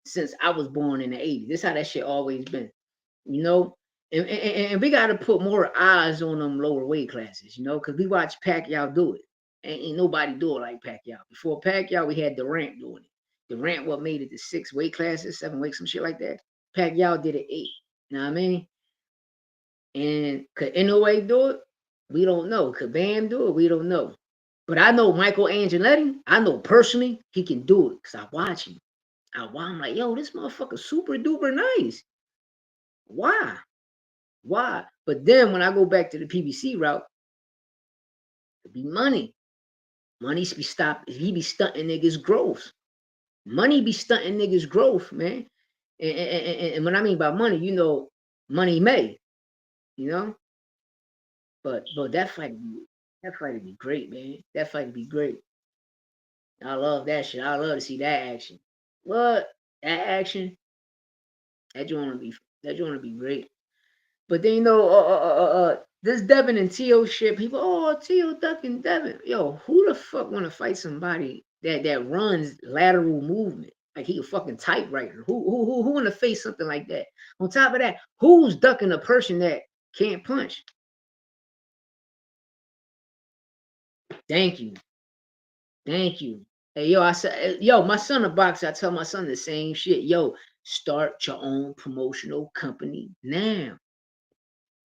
since I was born in the 80s. That's how that shit always been, you know. And we gotta put more eyes on them lower weight classes, because we watch Pacquiao do it. Ain't nobody do it like Pacquiao. Before Pacquiao, we had Durant doing it. Durant what made it to 6 weight classes, 7 weight, some shit like that. Pacquiao did it 8. You know what I mean? And could Inoue do it? We don't know. Could Bam do it? We don't know. But I know Michael Angeletti. I know personally he can do it because I watch him. I'm like, yo, this motherfucker super duper nice. Why? But then when I go back to the PBC route, it be money. Money be stopped. He be stunting niggas' growth. Money be stunting niggas' growth, man. And what I mean by money, money made, But that fight would be great, man. That fight would be great. I love that shit. I love to see that action. What? That action? That joint would be great. But then this Devin and Tio shit, people, Tio ducking Devin. Yo, who the fuck wanna fight somebody that runs lateral movement? Like he a fucking typewriter. Who wanna face something like that? On top of that, who's ducking a person that can't punch? Thank you. Hey, yo, I said, yo, my son a boxer. I tell my son the same shit. Yo, start your own promotional company now.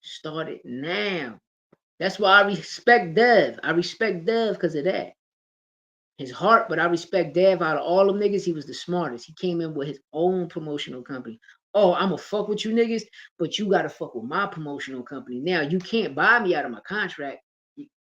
Start it now. That's why I respect Dev. I respect Dev because of that. His heart, but I respect Dev. Out of all them niggas, he was the smartest. He came in with his own promotional company. Oh, I'm going to fuck with you niggas, but you got to fuck with my promotional company. Now, you can't buy me out of my contract.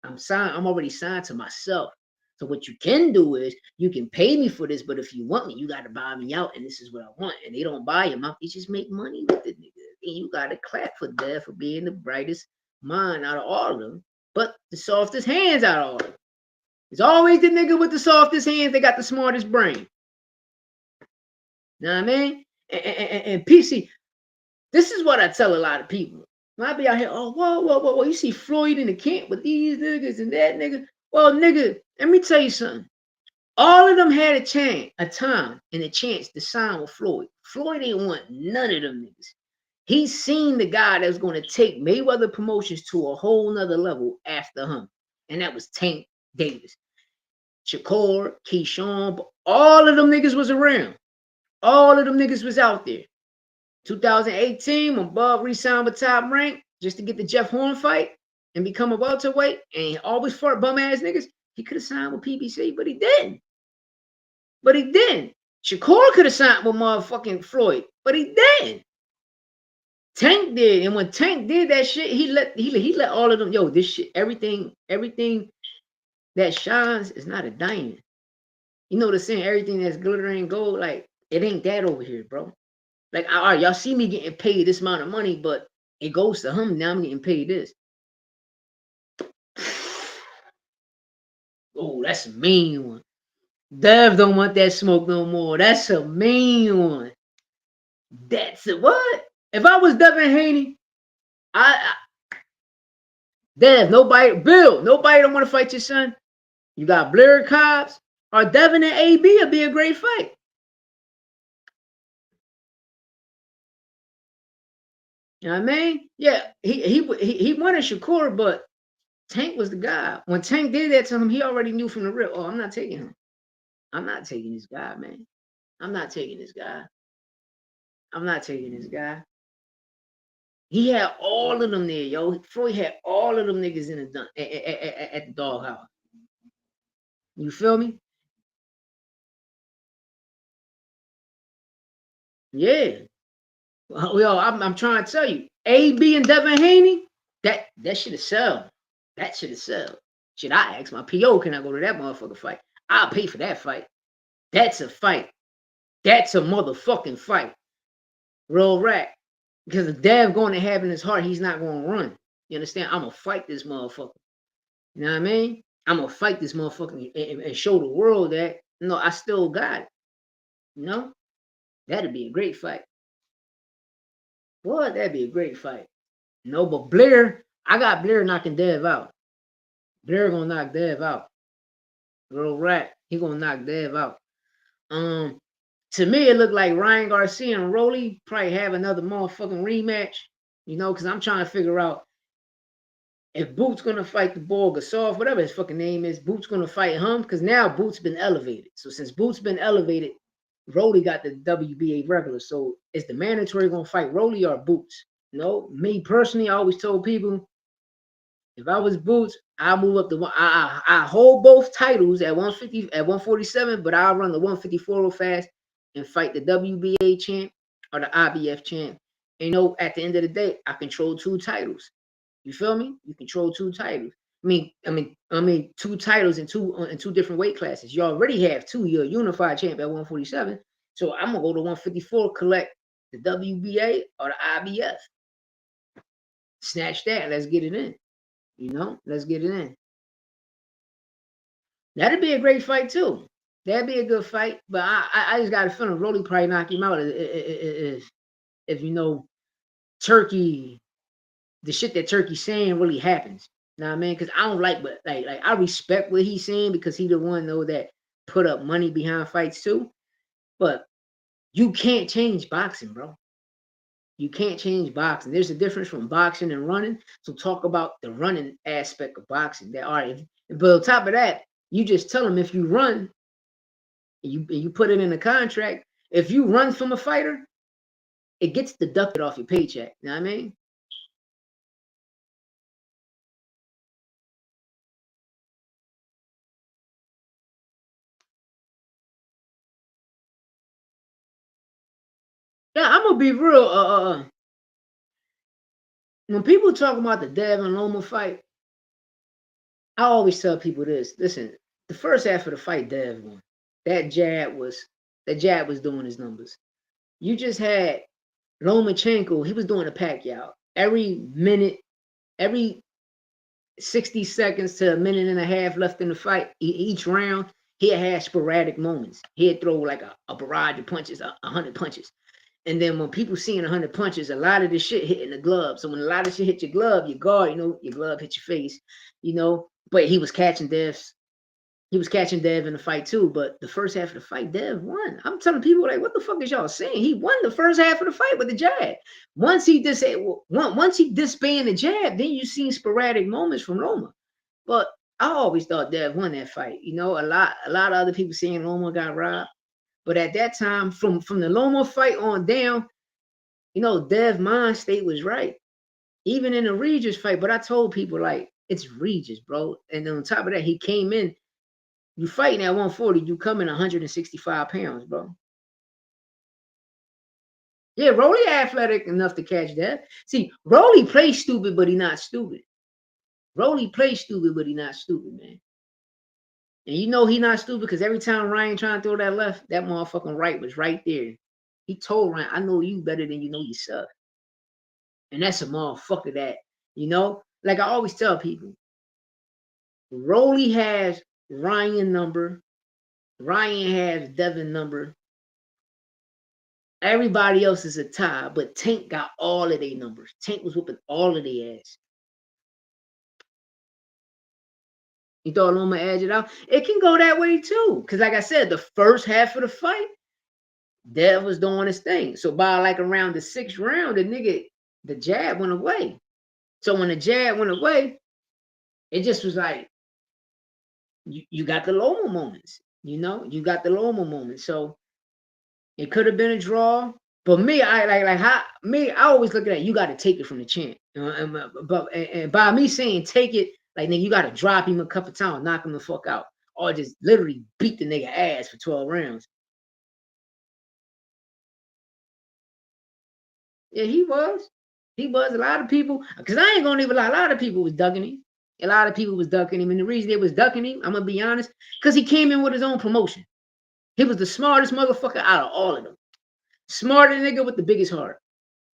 I'm already signed to myself. So what you can do is you can pay me for this, but if you want me, you got to buy me out, and this is what I want. And they don't buy him out. They just make money with it, nigga. And you got to clap for Dev for being the brightest mind out of all of them, but the softest hands out of all of them. It's always the nigga with the softest hands that got the smartest brain. You know what I mean? And PC, this is what I tell a lot of people. When I be out here, oh, whoa. You see Floyd in the camp with these niggas and that nigga. Well, nigga, let me tell you something. All of them had a time and a chance to sign with Floyd. Floyd ain't want none of them niggas. He seen the guy that was going to take Mayweather Promotions to a whole nother level after him. And that was Tank Davis. Shakur, Keyshawn, all of them niggas was around. All of them niggas was out there. 2018, when Bub re-signed with Top Rank just to get the Jeff Horn fight and become a welterweight, and he always fought bum ass niggas, he could have signed with PBC, but he didn't. Shakur could have signed with motherfucking Floyd, but he didn't. Tank did, and when Tank did that shit, he let all of them, yo, this shit, everything that shines is not a diamond. You know the saying, everything that's glittering gold, like, it ain't that over here, bro. Like, all right, y'all see me getting paid this amount of money, but it goes to him. Now I'm getting paid this. Oh, that's a mean one. Dev don't want that smoke no more. That's a mean one. That's a what? If I was Devin Haney, Dev, Bill, nobody don't want to fight your son. You got Blair Cobbs or Devin and AB would be a great fight. You know what I mean? Yeah, he wanted Shakur, but Tank was the guy. When Tank did that to him, he already knew from the rip, oh, I'm not taking him. I'm not taking this guy, man. I'm not taking this guy. I'm not taking this guy. He had all of them there, yo. Floyd had all of them niggas in the at the doghouse. You feel me? Yeah. Well, yo, I'm trying to tell you, AB and Devin Haney, that should have sell. That should have sell. Should I ask my PO, can I go to that motherfucker fight? I'll pay for that fight. That's a fight. That's a motherfucking fight. Real rap. Because if Dev going to have in his heart, he's not going to run. You understand? I'm going to fight this motherfucker. You know what I mean? I'm going to fight this motherfucker and show the world that, no, I still got it. You know? That'd be a great fight. Boy, that'd be a great fight. No, but Blair, I got Blair knocking Dev out. Blair going to knock Dev out. Real rap. He going to knock Dev out. To me, it looked like Ryan Garcia and Rolly probably have another motherfucking rematch, you know, because I'm trying to figure out if Boots gonna fight the boy Gasol, whatever his fucking name is. Boots gonna fight him because now Boots been elevated. So since Boots been elevated, Rolly got the WBA regular. So is the mandatory gonna fight Rolly or Boots? No, me personally, I always told people if I was Boots, I'll move up to one. I hold both titles at 150, at 147, but I'll run the 154 real fast and fight the WBA champ or the IBF champ. And, you know, at the end of the day, I control two titles. You feel me? You control two titles. I mean, two titles in two different weight classes. You already have two. You're a unified champ at 147. So I'm gonna go to 154, collect the WBA or the IBF. Snatch that. Let's get it in. You know, let's get it in. That'd be a great fight too. That'd be a good fight. But I just got a feeling Rolly probably knock him out if you know Turkey, the shit that Turkey's saying really happens. You know what I mean? Because I don't like I respect what he's saying because he the one though that put up money behind fights too. But you can't change boxing, bro. You can't change boxing. There's a difference from boxing and running. So talk about the running aspect of boxing. That all right, but on top of that, you just tell them if you run, you put it in a contract. If you run from a fighter, it gets deducted off your paycheck. You know what I mean? Yeah, I'm gonna be real. When people talk about the Devin Loma fight, I always tell people this. Listen, the first half of the fight, Dev won. That jab was doing his numbers. You just had Lomachenko, he was doing a Pacquiao. Every minute every 60 seconds to a minute and a half left in the fight, each round, he'd have sporadic moments. He'd throw like a barrage of punches, 100 punches. And then when people seeing 100 punches, a lot of this shit hitting the glove. So when a lot of shit hit your glove, your guard, your glove hit your face, But he was catching Devs. He was catching Dev in the fight too. But the first half of the fight, Dev won. I'm telling people like, what the fuck is y'all saying? He won the first half of the fight with the jab. Once he disbanded the jab, then you seen sporadic moments from Loma. But I always thought Dev won that fight. A lot of other people saying Loma got robbed. But at that time, from the Loma fight on down, Dev mind state was right. Even in the Regis fight, but I told people like it's Regis, bro. And on top of that, he came in. You fighting at 140, you come in 165 pounds, bro. Yeah, Rolly athletic enough to catch that. See, Rolly plays stupid, but he not stupid. Rolly plays stupid, but he not stupid, man. And he not stupid because every time Ryan trying to throw that left, that motherfucking right was right there. He told Ryan, I know you better than you know yourself. And that's a motherfucker that, like I always tell people, Rolly has Ryan number, Ryan has Devin number. Everybody else is a tie, but Tank got all of their numbers. Tank was whooping all of their ass. You thought Loma edge it out? It can go that way too. Because like I said, the first half of the fight, Dev was doing his thing. So by like around the 6th round, the jab went away. So when the jab went away, it just was like, you got the Loma moments. You got the Loma moments. So it could have been a draw. But me, I always look at that. You got to take it from the champ. And by me saying take it, like nigga, you got to drop him a couple times, knock him the fuck out, or just literally beat the nigga ass for 12 rounds. Yeah, he was. He was. A lot of people, because I ain't gonna even lie, a lot of people was ducking him. A lot of people was ducking him, and the reason they was ducking him, I'm gonna be honest, because he came in with his own promotion. He was the smartest motherfucker out of all of them. Smarter nigga with the biggest heart,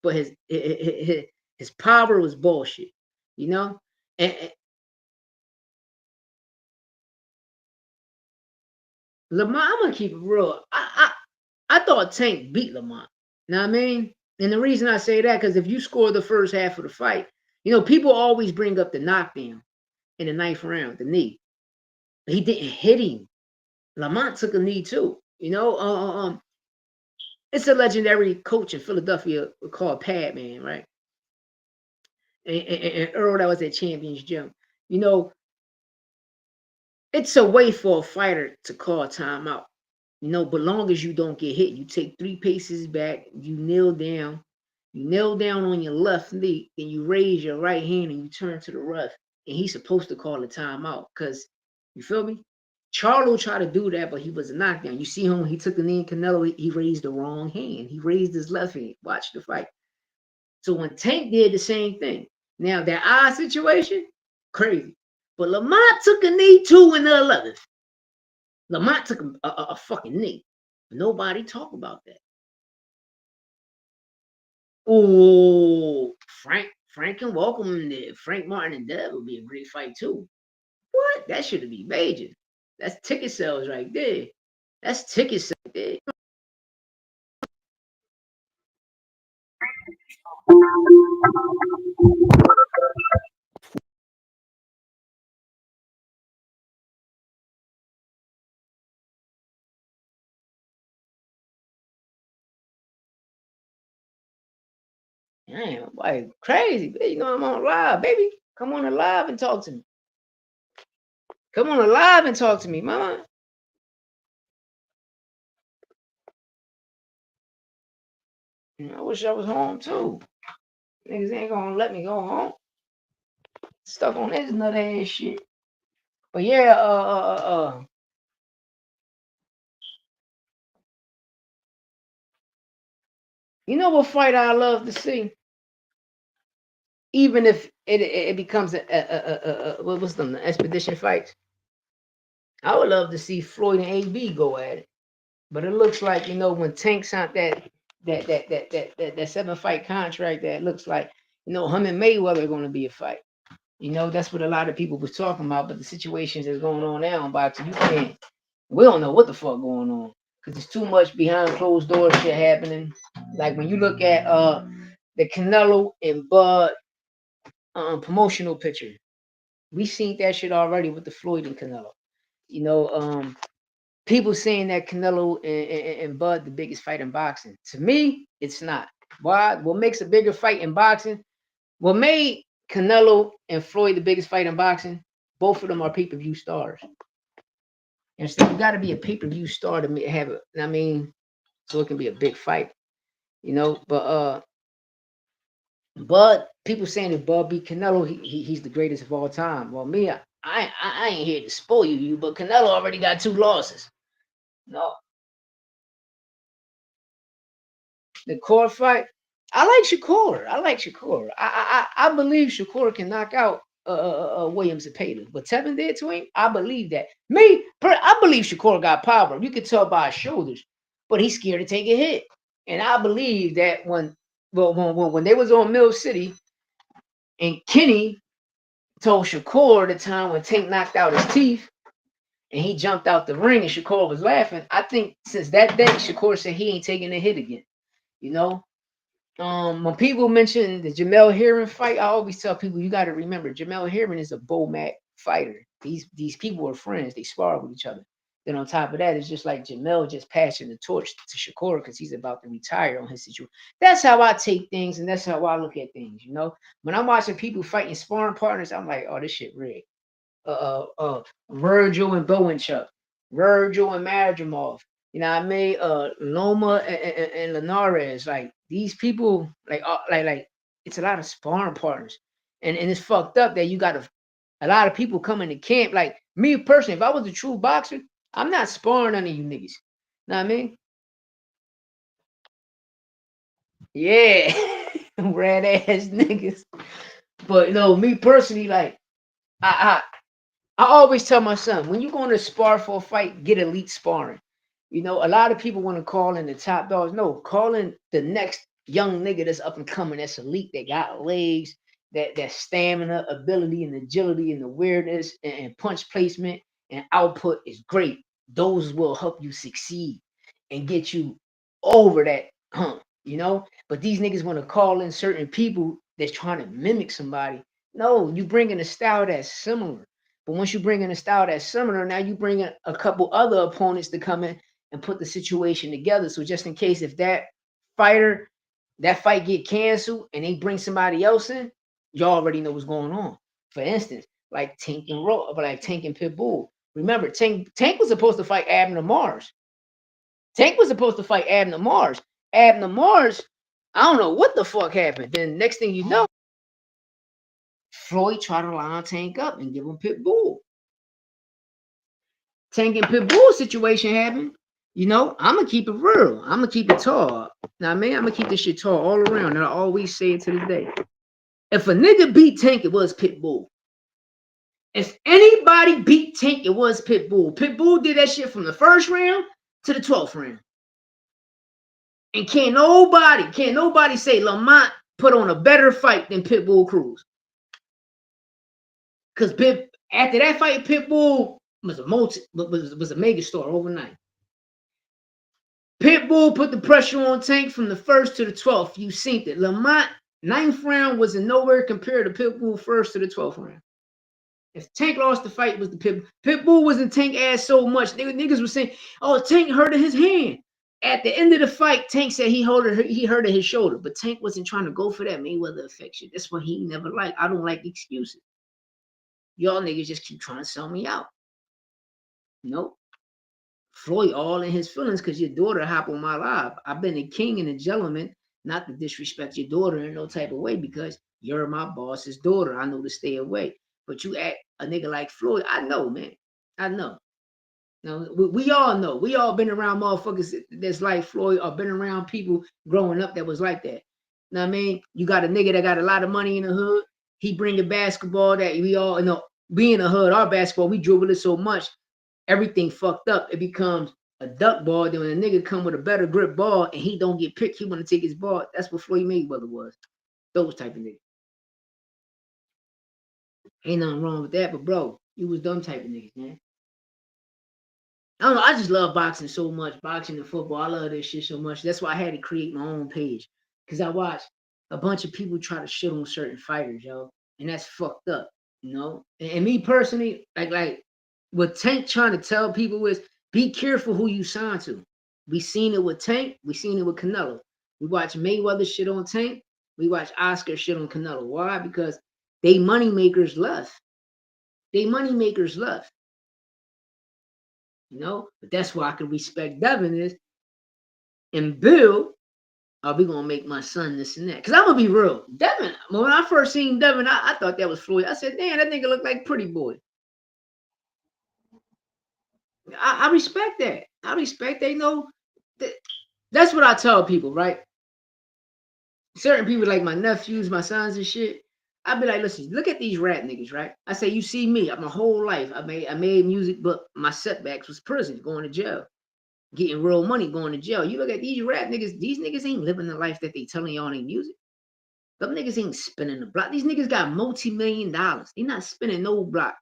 but his power was bullshit, And Lamont, I'm gonna keep it real. I thought Tank beat Lamont. You know what I mean? And the reason I say that, because if you score the first half of the fight, people always bring up the knockdown in the 9th round, the knee. He didn't hit him. Lamont took a knee too. It's a legendary coach in Philadelphia called Pad Man, right? And Earl, that was at Champions Gym. It's a way for a fighter to call timeout. But long as you don't get hit, you take 3 paces back, you kneel down on your left knee, and you raise your right hand and you turn to the ref. And he's supposed to call a timeout because, you feel me? Charlo tried to do that, but he was a knockdown. You see him when he took the knee in Canelo, he raised the wrong hand. He raised his left hand. Watch the fight. So when Tank did the same thing, now that eye situation, crazy. But Lamont took a knee too in the 11th. Lamont took a fucking knee. Nobody talk about that. Oh, Frank can welcome him there. Frank Martin and Dev would be a great fight too. What? That should be major. That's ticket sales right there. That's ticket sales right there. Damn, boy, crazy. I'm on live, baby. Come on live and talk to me. Come on live and talk to me, mama. I wish I was home too. Niggas ain't gonna let me go home. Stuck on this nut ass shit. But yeah, you know what fight I love to see? Even if it becomes what was them, the expedition fights? I would love to see Floyd and AB go at it. But it looks like, when Tank signed that 7-fight contract, that looks like, him and Mayweather are gonna be a fight. You know, that's what a lot of people was talking about. But the situations that's going on now in boxing, you can't. We don't know what the fuck going on because there's too much behind closed doors shit happening. Like when you look at the Canelo and Bud promotional picture, we seen that shit already with the Floyd and Canelo. You know, people saying that Canelo and Bud the biggest fight in boxing. To me, it's not. Why? What makes a bigger fight in boxing? What made Canelo and Floyd the biggest fight in boxing? Both of them are pay-per-view stars. And so you got to be a pay-per-view star to have it. I mean, so it can be a big fight, you know. But Bud, people saying that Bud beat Canelo, he's the greatest of all time. Well, me, I ain't here to spoil you, but Canelo already got 2 losses. No, the core fight. I like Shakur. I like Shakur. I believe Shakur can knock out Williams and Payton. But Tevin did to him. I believe that. I believe Shakur got power. You can tell by his shoulders, but he's scared to take a hit. And I believe that when they was on Mill City and Kenny told Shakur the time when Tank knocked out his teeth and he jumped out the ring and Shakur was laughing. I think since that day, Shakur said he ain't taking a hit again. You know, when people mention the Jamel Herring fight, I always tell people you got to remember Jamel Herring is a Bomac fighter. These people are friends; they spar with each other. Then on top of that, it's just like Jamel just passing the torch to Shakur because he's about to retire on his situation. That's how I take things, and that's how I look at things. You know, when I'm watching people fighting sparring partners, I'm like, oh, this shit rigged. Virgil and Bowenchuck, Virgil and Madrimov. You know what I mean? Loma and Linares. Like these people, like it's a lot of sparring partners, and it's fucked up that you got a lot of people coming to camp. Like me personally, if I was a true boxer, I'm not sparring none of you niggas. Know what I mean? Yeah, red ass niggas. But you know, me personally, like I I always tell my son, when you're going to spar for a fight, get elite sparring. You know, a lot of people want to call in the top dogs. No, call in the next young nigga that's up and coming, that's elite, that got legs, that stamina, ability, and agility, and awareness, and punch placement and output is great. Those will help you succeed and get you over that hump, you know? But these niggas want to call in certain people that's trying to mimic somebody. No, you bring in a style that's similar. But once you bring in a style that's similar, now you bring in a couple other opponents to come in and put the situation together. So just in case if fighter, that fight get canceled and they bring somebody else in, you already know what's going on. For instance, like Tank and Pitbull. Remember, Tank was supposed to fight Abner Mars. Tank was supposed to fight Abner Mars. Abner Mars, I don't know what the fuck happened. Then next thing you know, Floyd tried to line Tank up and give him Pitbull. Tank and Pitbull situation happened, you know, I'm gonna keep it real. I'm gonna keep it tall. Now, man, I'm gonna keep this shit tall all around. And I always say it to this day. If a nigga beat Tank, it was Pitbull. If anybody beat Tank, it was Pitbull. Pitbull did that shit from the first round to the 12th round. And can't nobody say Lamont put on a better fight than Pitbull Cruz. Because after that fight, Pitbull was a mega star overnight. Pitbull put the pressure on Tank from the first to the 12th. You seen it. Lamont, 9th round was in nowhere compared to Pitbull first to the 12th round. If Tank lost the fight, it was the Pitbull. Pitbull was in Tank ass so much. Niggas were saying, oh, Tank hurt his hand. At the end of the fight, Tank said he hurt his shoulder. But Tank wasn't trying to go for that Mayweather affection. That's what he never liked. I don't like excuses. Y'all niggas just keep trying to sell me out. Nope. Floyd all in his feelings because your daughter hop on my live. I've been a king and a gentleman, not to disrespect your daughter in no type of way because you're my boss's daughter. I know to stay away. But you act a nigga like Floyd, I know, man. I know. Now, we all know. We all been around motherfuckers that's like Floyd or been around people growing up that was like that. You know what I mean? You got a nigga that got a lot of money in the hood. He bring the basketball that we all know. We in the hood, our basketball, we dribble it so much everything fucked up. It becomes a duck ball. Then when a nigga come with a better grip ball and he don't get picked, he want to take his ball. That's what Floyd Mayweather was. Those type of niggas. Ain't nothing wrong with that, but bro, you was them type of niggas, man. I don't know. I just love boxing so much, boxing and football. I love this shit so much. That's why I had to create my own page because I watched a bunch of people try to shit on certain fighters, yo, and that's fucked up, you know. And me personally, like what Tank trying to tell people is be careful who you sign to. We seen it with Tank. We seen it with Canelo. We watch Mayweather shit on Tank. We watch Oscar shit on Canelo. Why? Because they money makers left. They money makers left. You know, but that's why I can respect Devin is and Bill. Are we gonna make my son this and that? Because I'm gonna be real. Devin, when I first seen Devin, I thought that was Floyd. I said, damn, that nigga look like Pretty Boy. I respect that. I respect they know that, that's what I tell people, right? Certain people like my nephews, my sons and shit. I be like, listen, look at these rap niggas, right? I say, you see me, my whole life, I made music, but my setbacks was prison, going to jail, getting real money, going to jail. You look at these rap niggas, these niggas ain't living the life that they telling y'all in music. Them niggas ain't spinning the block. These niggas got multi-million dollars. They not spinning no block.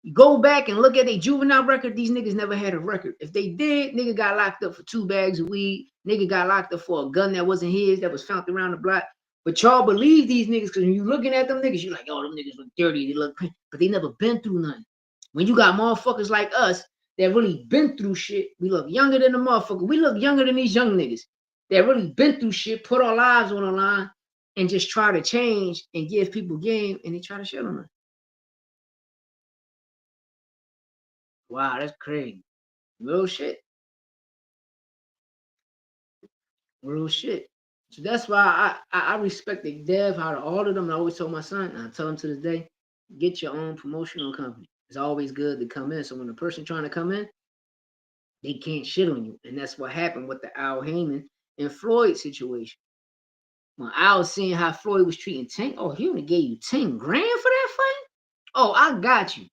You go back and look at their juvenile record. These niggas never had a record. If they did, nigga got locked up for 2 bags of weed. Nigga got locked up for a gun that wasn't his, that was found around the block. But y'all believe these niggas because when you looking at them niggas, you like, oh, them niggas look dirty. They look, but they never been through nothing. When you got motherfuckers like us that really been through shit, we look younger than the motherfucker. We look younger than these young niggas that really been through shit, put our lives on the line, and just try to change and give people game, and they try to shit on us. Wow, that's crazy. Real shit. Real shit. So that's why I respect the dev out of all of them. And I always tell my son, and I tell him to this day, get your own promotional company. It's always good to come in. So when the person trying to come in, they can't shit on you. And that's what happened with the Al Heyman and Floyd situation. When I was seeing how Floyd was treating Tank, oh, he only gave you 10 grand for that fight? Oh, I got you.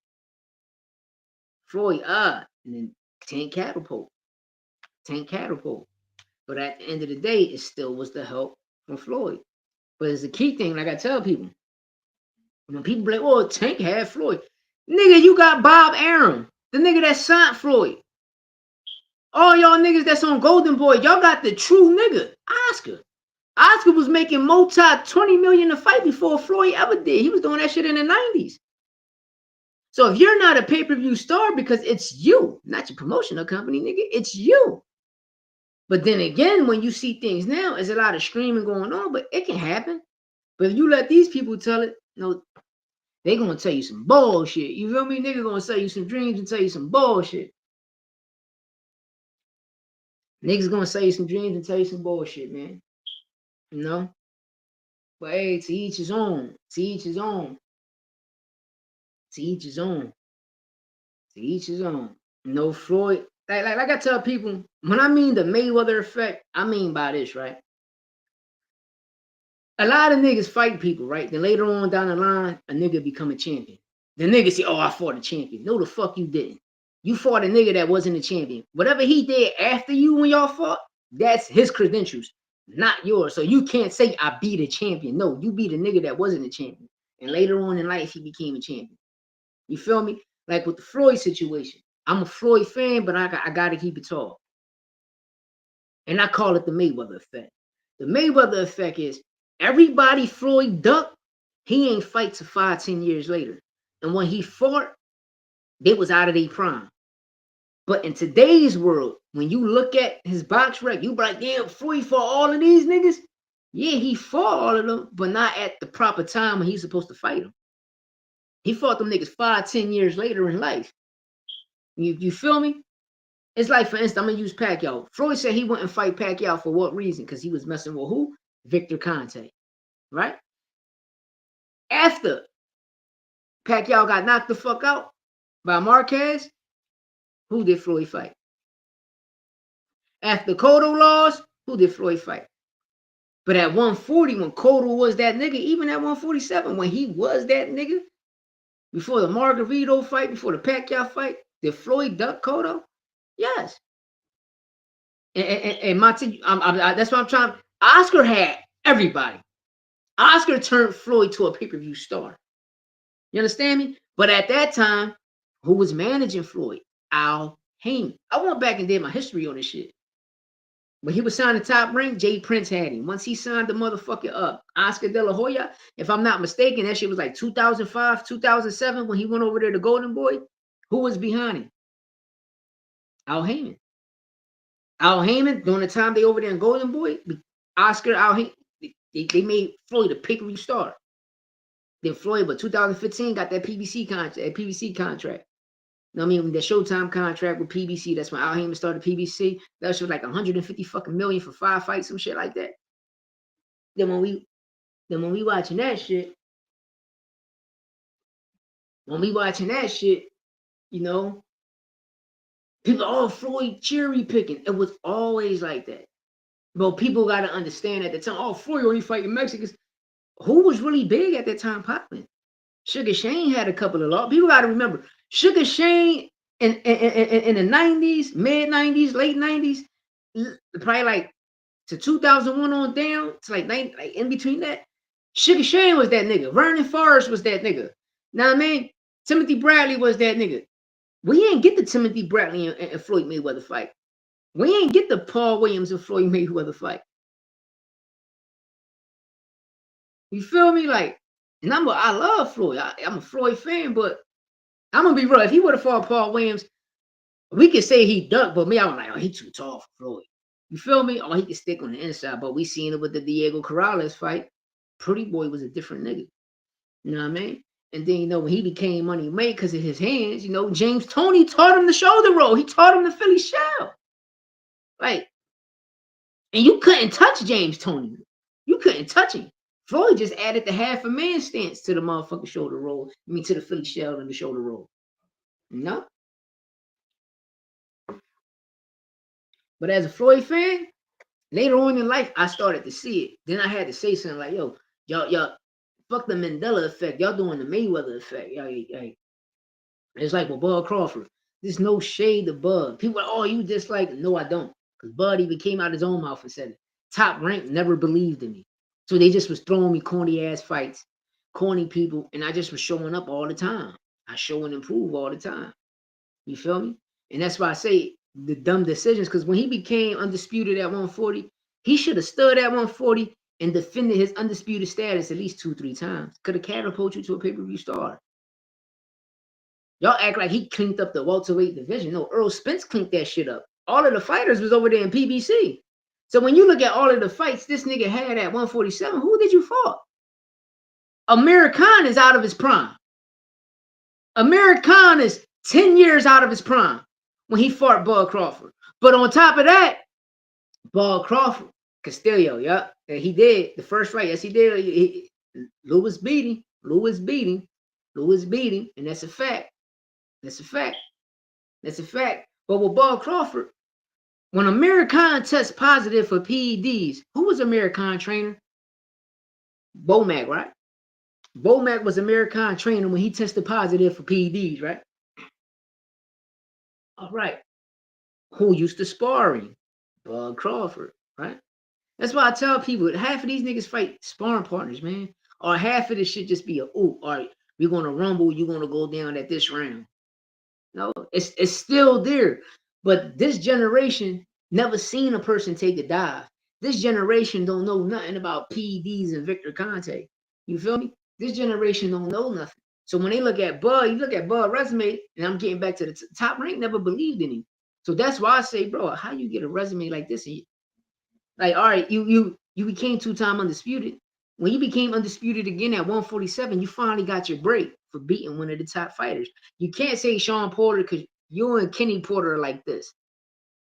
Floyd, and then Tank catapult. Tank catapult. But at the end of the day, it still was the help from Floyd. But it's the key thing, like I tell people, when people be like, oh, Tank had Floyd. Nigga, you got Bob Arum, the nigga that signed Floyd. All y'all niggas that's on Golden Boy, y'all got the true nigga, Oscar. Oscar was making multi 20 million a fight before Floyd ever did. He was doing that shit in the 90s. So if you're not a pay-per-view star because it's you, not your promotional company, nigga, it's you. But then again, when you see things now, there's a lot of streaming going on, but it can happen. But if you let these people tell it, no, they gonna tell you some bullshit. You feel me? Nigga gonna sell you some dreams and tell you some bullshit. Niggas gonna sell you some dreams and tell you some bullshit, man. You know? But hey, to each his own. To each his own. To each his own. To each his own. No Floyd. Like I tell people, when I mean the Mayweather effect, I mean by this, right? A lot of niggas fight people, right? Then later on down the line, a nigga become a champion. The nigga say, oh, I fought a champion. No, the fuck you didn't. You fought a nigga that wasn't a champion. Whatever he did after you when y'all fought, that's his credentials, not yours. So you can't say I beat a champion. No, you beat a nigga that wasn't a champion. And later on in life, he became a champion. You feel me? Like with the Floyd situation. I'm a Floyd fan, but I gotta keep it tall. And I call it the Mayweather effect. The Mayweather effect is everybody Floyd ducked, he ain't fight to 5-10 years later. And when he fought, they was out of their prime. But in today's world, when you look at his box rec, you be like, damn, Floyd fought all of these niggas. Yeah, he fought all of them, but not at the proper time when he's supposed to fight them. He fought them niggas 5-10 years later in life. You feel me? It's like, for instance, I'm gonna use Pacquiao. Floyd said he wouldn't fight Pacquiao for what reason? Because he was messing with who? Victor Conte, right? After Pacquiao got knocked the fuck out by Marquez, who did Floyd fight? After Cotto lost, who did Floyd fight? But at 140, when Cotto was that nigga, even at 147, when he was that nigga, before the Margarito fight, before the Pacquiao fight, did Floyd duck Cotto? Yes. And that's what I'm trying. Oscar had everybody. Oscar turned Floyd to a pay-per-view star. You understand me? But at that time, who was managing Floyd? Al Heyman. I went back and did my history on this shit. When he was signed to Top Rank, Jay Prince had him. Once he signed the motherfucker up, Oscar De La Hoya, if I'm not mistaken, that shit was like 2005, 2007 when he went over there to Golden Boy. Who was behind him? Al Heyman. Al Heyman, during the time they over there in Golden Boy, Oscar, Al Heyman, they made Floyd a pay-per-view star. Then Floyd, but 2015 got that PBC contract. You know what I mean? The Showtime contract with PBC. That's when Al Heyman started PBC. That was like 150 fucking million for 5 fights, some shit like that. Then when we watching that shit, you know, people, Floyd cherry picking. It was always like that. But people got to understand at the time, Floyd only fighting Mexicans. Who was really big at that time popping? Sugar Shane had a couple of laws. People got to remember, Sugar Shane in the 90s, mid 90s, late 90s, probably like to 2001 on down, to like in between that, Sugar Shane was that nigga. Vernon Forrest was that nigga. Know what I mean? Timothy Bradley was that nigga. We ain't get the Timothy Bradley and Floyd Mayweather fight. We ain't get the Paul Williams and Floyd Mayweather fight. You feel me? Like, and I love Floyd. I'm a Floyd fan, but I'm gonna be real. If he would have fought Paul Williams, we could say he ducked, but me, I'm like, he too tall for Floyd. You feel me? He could stick on the inside. But we seen it with the Diego Corrales fight. Pretty Boy was a different nigga. You know what I mean? And then, when he became money made because of his hands, James Toney taught him the shoulder roll. He taught him the Philly shell. Like, and you couldn't touch James Toney. You couldn't touch him. Floyd just added the half a man stance to the motherfucking shoulder roll. To the Philly shell and the shoulder roll. But as a Floyd fan, later on in life, I started to see it. Then I had to say something like, yo, y'all, fuck the Mandela effect. Y'all doing the Mayweather effect. It's like with Bud Crawford. There's no shade to Bud. People are like, you dislike it. No, I don't. Because Bud even came out his own mouth and said it. Top Rank never believed in me. So they just was throwing me corny ass fights, corny people, and I just was showing up all the time. I show and improve all the time. You feel me? And that's why I say the dumb decisions, because when he became undisputed at 140, he should have stood at 140 and defended his undisputed status at least 2-3 times. Could have catapulted you to a pay-per-view star. Y'all act like he cleaned up the welterweight division. No, Earl Spence cleaned that shit up. All of the fighters was over there in PBC. So when you look at all of the fights this nigga had at 147, who did you fight? Amir Khan is out of his prime. Amir Khan is 10 years out of his prime when he fought Bud Crawford. But on top of that, Bud Crawford, Castillo, he did the first fight. Yes, he did. Lewis beat him. And that's a fact. That's a fact. But with Bud Crawford, when Amir Khan tests positive for PEDs, who was Amir Khan trainer? Bomac, right? Bomac was Amir Khan trainer when he tested positive for PEDs, right? All right. Who used to sparring? Bud Crawford, right? That's why I tell people, half of these niggas fight sparring partners, man. Or half of this shit just be all right, we're going to rumble, you're going to go down at this round. No, it's still there. But this generation never seen a person take a dive. This generation don't know nothing about PEDs and Victor Conte. You feel me? This generation don't know nothing. So when they look at Bud, you look at Bud resume, and I'm getting back to the Top Rank never believed in him. So that's why I say, bro, how you get a resume like this? Like, all right, you became 2-time undisputed. When you became undisputed again at 147, you finally got your break for beating one of the top fighters. You can't say Sean Porter because you and Kenny Porter are like this.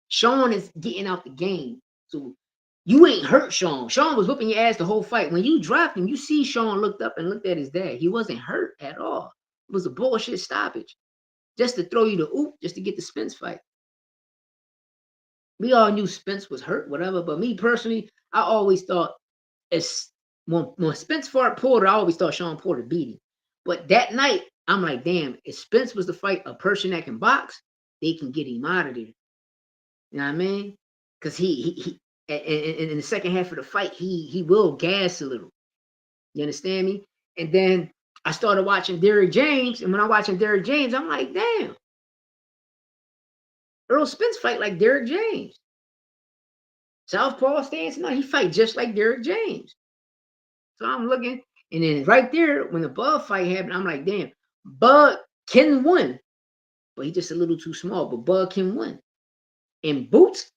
Sean is getting out the game. So you ain't hurt Sean. Sean was whooping your ass the whole fight. When you dropped him, you see Sean looked up and looked at his dad. He wasn't hurt at all. It was a bullshit stoppage. Just to throw you the oop, just to get the Spence fight. We all knew Spence was hurt, whatever. But me personally, I always thought when Spence fought Porter, I always thought Sean Porter beat him. But that night, I'm like, damn, if Spence was to fight a person that can box, they can get him out of there. You know what I mean? Because he in the second half of the fight, he will gas a little. You understand me? And then I started watching Derrick James, and when I'm watching Derrick James, I'm like, damn, Earl Spence fight like Derrick James. Southpaw stance, no, he fight just like Derrick James. So I'm looking, and then right there, when the Bud fight happened, I'm like, damn, Bud can win, but he's just a little too small. But Bud can win, and Boots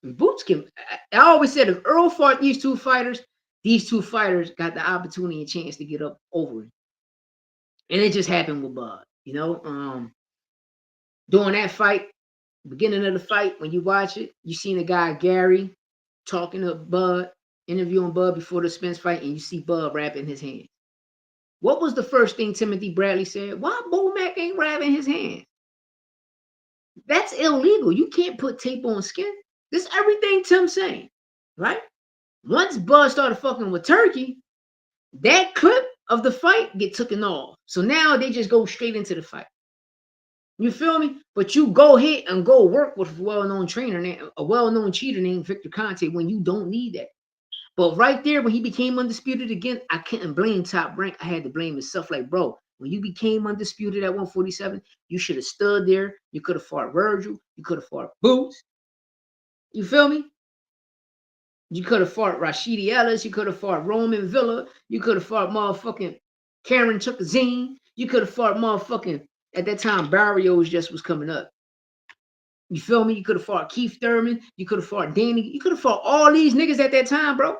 can. I always said if Earl fought these two fighters got the opportunity and chance to get up over him, and it just happened with Bud. You know, during that fight, beginning of the fight, when you watch it, you seen the guy Gary talking to Bud, interviewing Bud before the Spence fight, and you see Bud wrapping his hands. What was the first thing Timothy Bradley said? Why Bo Mac ain't wrapping his hands? That's illegal. You can't put tape on skin. This is everything Tim's saying, right? Once Bud started fucking with Turkey, that clip of the fight get taken off. So now they just go straight into the fight. You feel me? But you go ahead and go work with a well-known trainer, a well-known cheater named Victor Conte when you don't need that. But right there, when he became undisputed again, I couldn't blame Top Rank. I had to blame myself. Like, bro, when you became undisputed at 147, you should have stood there. You could have fought Virgil. You could have fought Boots. You feel me? You could have fought Rashidi Ellis. You could have fought Roman Villa. You could have fought motherfucking Karen Chukazine. You could have fought motherfucking, at that time, Barrios just was coming up. You feel me? You could have fought Keith Thurman. You could have fought Danny. You could have fought all these niggas at that time, bro.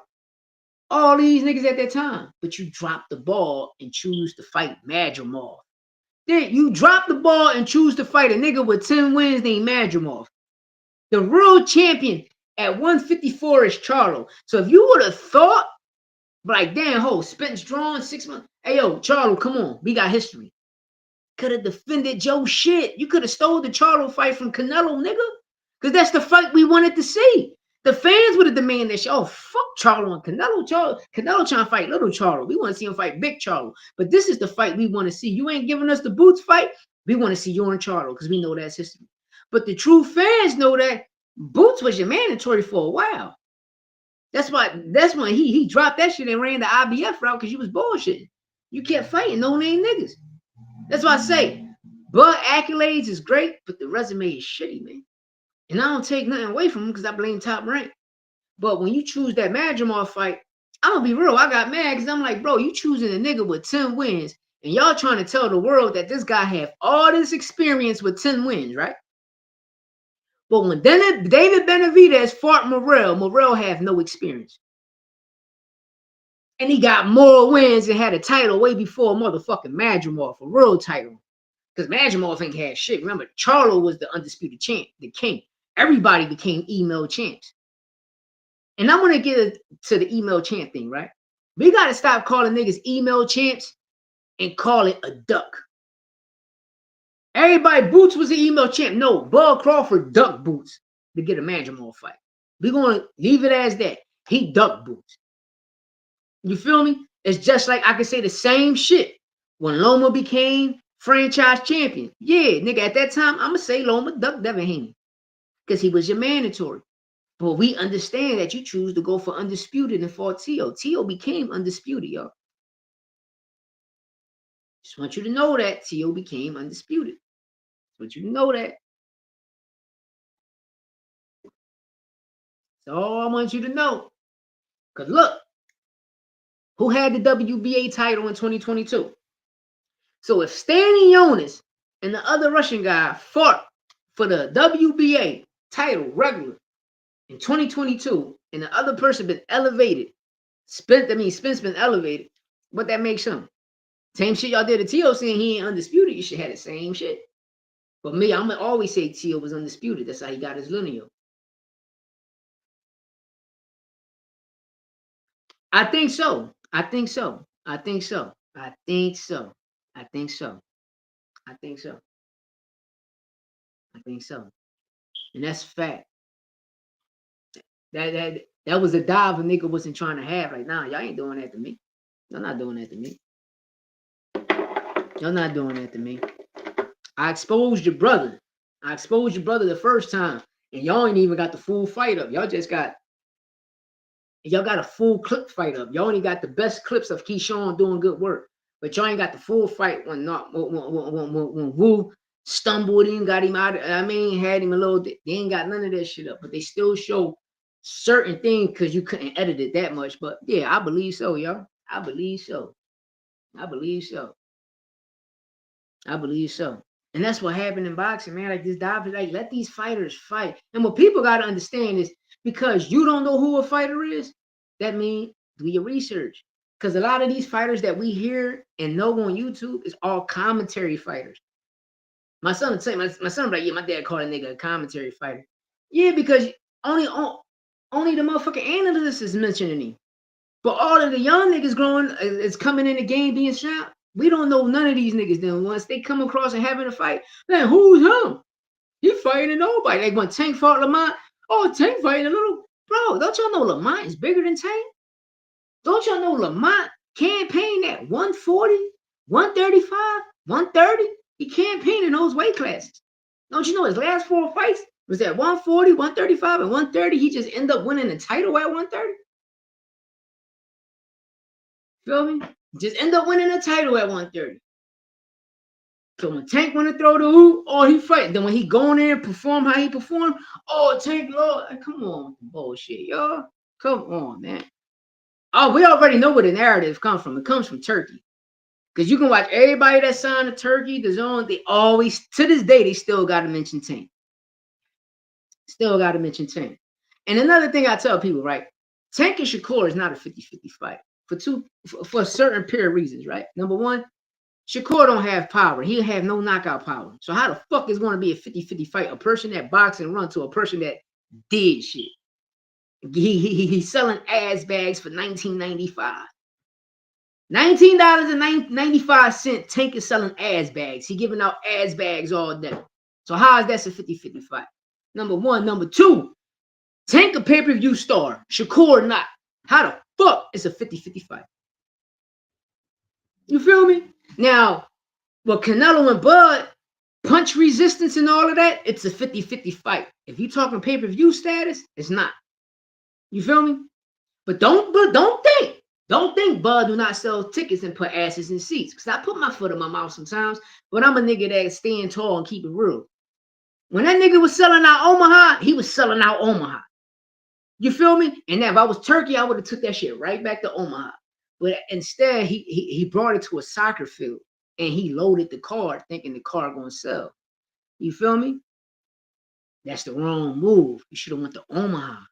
All these niggas at that time. But you dropped the ball and choose to fight Madrimov. Then you drop the ball and choose to fight a nigga with 10 wins named Madrimov. The real champion at 154 is Charlo. So if you would have thought, like, damn, ho, Spence drawn 6 months. Hey, yo, Charlo, come on. We got history. Could have defended Joe shit. You could have stole the Charlo fight from Canelo, nigga. Because that's the fight we wanted to see. The fans would have demanded that shit. Oh, fuck Charlo and Canelo. Canelo trying to fight little Charlo. We want to see him fight big Charlo. But this is the fight we want to see. You ain't giving us the Boots fight. We want to see you and Charlo because we know that's history. But the true fans know that Boots was your mandatory for a while. That's when he dropped that shit and ran the IBF route because you was bullshitting. You kept fighting no-name niggas. That's why I say, Bud accolades is great, but the resume is shitty, man. And I don't take nothing away from him because I blame Top Rank. But when you choose that Madrimov fight, I'm going to be real. I got mad because I'm like, bro, you choosing a nigga with 10 wins, and y'all trying to tell the world that this guy have all this experience with 10 wins, right? But when David Benavidez fought Morrell have no experience. And he got more wins and had a title way before motherfucking Madrimov, a real title. Because Madrimov ain't had shit. Remember, Charlo was the undisputed champ, the king. Everybody became email champs. And I'm going to get to the email champ thing, right? We got to stop calling niggas email champs and call it a duck. Everybody, Boots was an email champ. No, Bud Crawford ducked Boots to get a Madrimov fight. We're going to leave it as that. He ducked Boots. You feel me? It's just like I can say the same shit when Loma became franchise champion. Yeah, nigga, at that time, I'm going to say Loma ducked Devin Haney because he was your mandatory. But we understand that you choose to go for undisputed and fought Tio. Tio became undisputed, y'all. Just want you to know that Tio became undisputed. Just want you to know that. That's all I want you to know. Because look, who had the WBA title in 2022? So if Stanley Jonas and the other Russian guy fought for the WBA title regular in 2022, and the other person been elevated, Spence been elevated, what that makes him? Same shit y'all did to Tio saying he ain't undisputed. You should have the same shit. But me, I'm gonna always say Tio was undisputed. That's how he got his lineal. I think so. I think so. I think so. I think so. I think so. I think so. I think so. And that's fact. That was a dive a nigga wasn't trying to have. Like, nah, y'all ain't doing that to me. Y'all not doing that to me. Y'all not doing that to me. I exposed your brother. I exposed your brother the first time, and y'all ain't even got the full fight up. Y'all got a full clip fight up. Y'all only got the best clips of Keyshawn doing good work. But y'all ain't got the full fight when Wu stumbled in, got him out. I mean, had him a little. They ain't got none of that shit up, but they still show certain things because you couldn't edit it that much. But yeah, I believe so, y'all. I believe so. I believe so. I believe so. And that's what happened in boxing, man. Like this dive, like let these fighters fight. And what people gotta understand is because you don't know who a fighter is, that means do your research. Because a lot of these fighters that we hear and know on YouTube is all commentary fighters. My son would say, my son would be like, yeah, my dad called a nigga a commentary fighter. Yeah, because only the motherfucking analyst is mentioning him. But all of the young niggas growing is coming in the game being shot. We don't know none of these niggas. Then once they come across and having a fight, man, who's him? He fighting nobody. Like when Tank fought Lamont, oh, Tank fighting a little bro. Don't y'all know Lamont is bigger than Tank? Don't y'all know Lamont campaigned at 140, 135, 130? He campaigned in those weight classes. Don't you know his last 4 fights was at 140, 135, and 130? He just ended up winning the title at 130. Feel me? Just end up winning the title at 130. So when Tank want to throw the hoop, oh, he fight. Then when he go in there and perform how he performed, oh, Tank, Lord, come on, bullshit, y'all. Come on, man. Oh, we already know where the narrative comes from. It comes from Turkey. Because you can watch everybody that signed to Turkey, the zone, they always, to this day, they still got to mention Tank. Still got to mention Tank. And another thing I tell people, right? Tank and Shakur is not a 50-50 fight for certain pair of reasons, right? Number one, Shakur don't have power. He'll have no knockout power. So how the fuck is going to be a 50-50 fight? A person that boxed and run to a person that did shit. He's selling ass bags for $19.95. $19.95. Tank is selling ass bags. He giving out ass bags all day. So how is that a 50-50 fight? Number one. Number two, Tank a pay-per-view star. Shakur not. How the fuck is a 50-50 fight? You feel me? Now, with Canelo and Bud, punch resistance and all of that, it's a 50-50 fight. If you talking pay-per-view status, it's not. You feel me? But don't think Bud do not sell tickets and put asses in seats. Because I put my foot in my mouth sometimes, but I'm a nigga that stand tall and keep it real. When that nigga was selling out Omaha, he was selling out Omaha. You feel me? And if I was Turkey, I would have took that shit right back to Omaha. But instead, he brought it to a soccer field and he loaded the card thinking the car gonna sell. You feel me? That's the wrong move. You should have went to Omaha.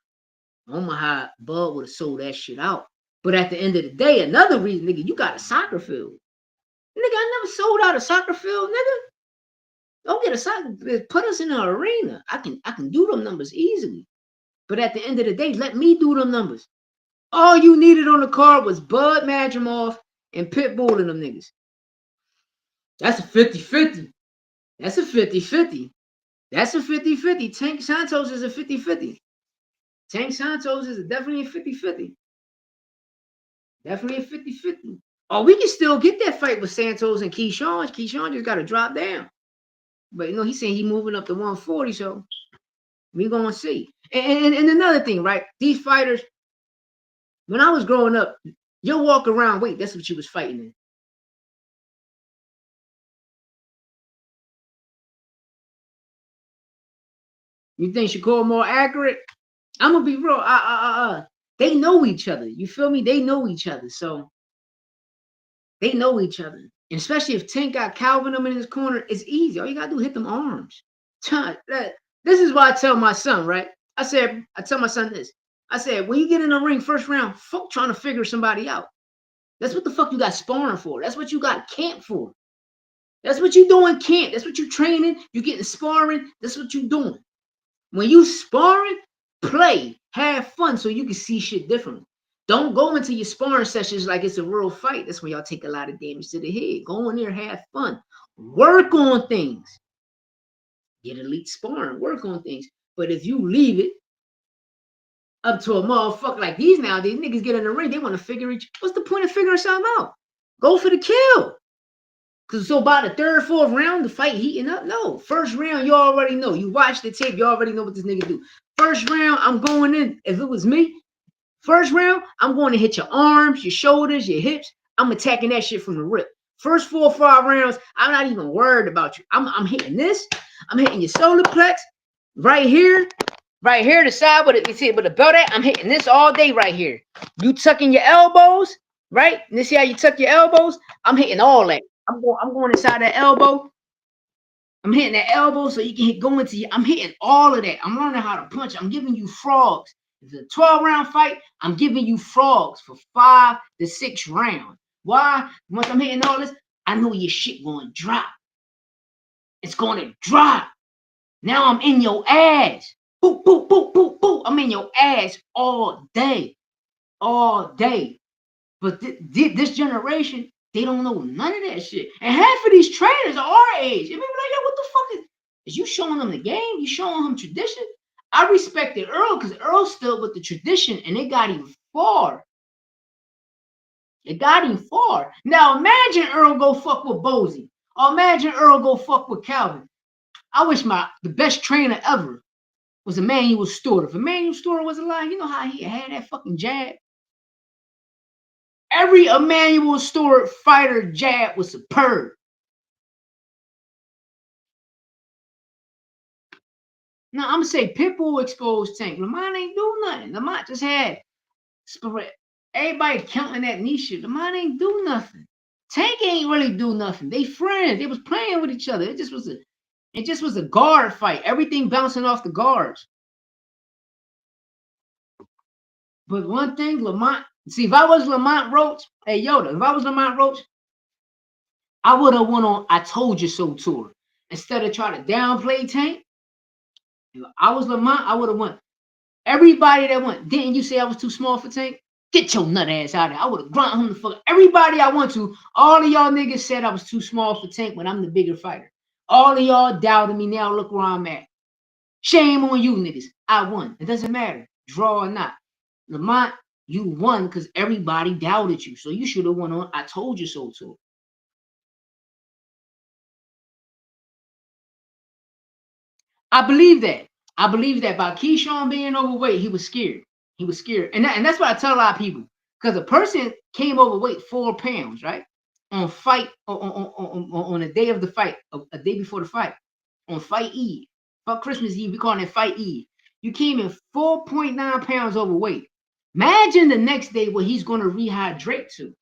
Omaha, Bud would have sold that shit out. But at the end of the day, another reason, nigga, you got a soccer field. Nigga, I never sold out a soccer field, nigga. Don't get a soccer. Put us in an arena. I can do them numbers easily. But at the end of the day, let me do them numbers. All you needed on the card was Bud Madrimov and Pitbull and them niggas. That's a 50-50. That's a 50-50. That's a 50-50. Tank Santos is a 50-50. Tank Santos is definitely a 50-50. Definitely a 50-50. Oh, we can still get that fight with Santos and Keyshawn. Keyshawn just got to drop down. But, you know, he's saying he's moving up to 140, so we're going to see. And another thing, right? These fighters, when I was growing up, you'll walk around, wait, that's what you was fighting in. You think Shakur more accurate? I'm going to be real. They know each other. You feel me? They know each other. So they know each other. And especially if Tank got Calvin them in his corner, it's easy. All you got to do is hit them arms. This is why I tell my son, right? I tell my son this. I said, when you get in the ring first round, fuck trying to figure somebody out. That's what the fuck you got sparring for. That's what you got camp for. That's what you doing camp. That's what you training. You getting sparring. That's what you doing. When you sparring, play, have fun so you can see shit differently. Don't go into your sparring sessions like it's a real fight. That's when y'all take a lot of damage to the head. Go in there, have fun. Work on things. Get elite sparring. Work on things. But if you leave it up to a motherfucker like these niggas get in the ring, they want to figure what's the point of figuring something out? Go for the kill. Because so by the third, fourth round, the fight heating up. No, first round, you already know. You watch the tape, you already know what this nigga do. First round, I'm going in. If it was me, first round, I'm going to hit your arms, your shoulders, your hips. I'm attacking that shit from the rip. First 4 or 5 rounds, I'm not even worried about you. I'm hitting this. I'm hitting your solar plex right here. Right here, the side with it, you see it with the belt at. I'm hitting this all day right here. You tucking your elbows, right? And this see how you tuck your elbows? I'm hitting all that. I'm going inside that elbow. I'm hitting that elbow so you can go into your. I'm hitting all of that. I'm learning how to punch. I'm giving you frogs. It's a 12-round fight. I'm giving you frogs for 5 to 6 rounds. Why? Once I'm hitting all this, I know your shit going to drop. It's going to drop. Now I'm in your ass. Boop, boop, boop, boop, boop. I'm in your ass all day. All day. But this generation, they don't know none of that shit. And half of these trainers are our age. And they be like, yo, what the fuck is you showing them the game? You showing them tradition? I respected Earl because Earl stood with the tradition and it got him far. It got him far. Now imagine Earl go fuck with Bozy. Or imagine Earl go fuck with Calvin. I wish the best trainer ever was Emmanuel Stewart. If Emmanuel Stewart was alive, you know how he had that fucking jab? Every Emmanuel Stewart fighter jab was superb. Now, I'm going to say Pitbull exposed Tank. Lamont ain't do nothing. Lamont just had everybody counting that knee shit. Lamont ain't do nothing. Tank ain't really do nothing. They friends. They was playing with each other. It just was a guard fight. Everything bouncing off the guards. But one thing, Lamont, see, if I was Lamont Roach, hey Yoda, if I was Lamont Roach, I would have went on I Told You So tour. Instead of trying to downplay Tank, if I was Lamont, I would have went. Everybody that went, didn't you say I was too small for Tank? Get your nut ass out of there. I would have grunt him the fuck. Everybody I went to, all of y'all niggas said I was too small for Tank when I'm the bigger fighter. All of y'all doubted me. Now look where I'm at. Shame on you niggas. I won. It doesn't matter. Draw or not. Lamont, you won because everybody doubted you. So you should have won on I Told You So too. I believe that. I believe that by Keyshawn being overweight, he was scared. He was scared. And that's what I tell a lot of people. Because a person came overweight 4 pounds, right? On the day of the fight, a day before the fight, on fight Eve, for Christmas Eve, we call it fight Eve. You came in 4.9 pounds overweight. Imagine the next day what he's going to rehydrate to.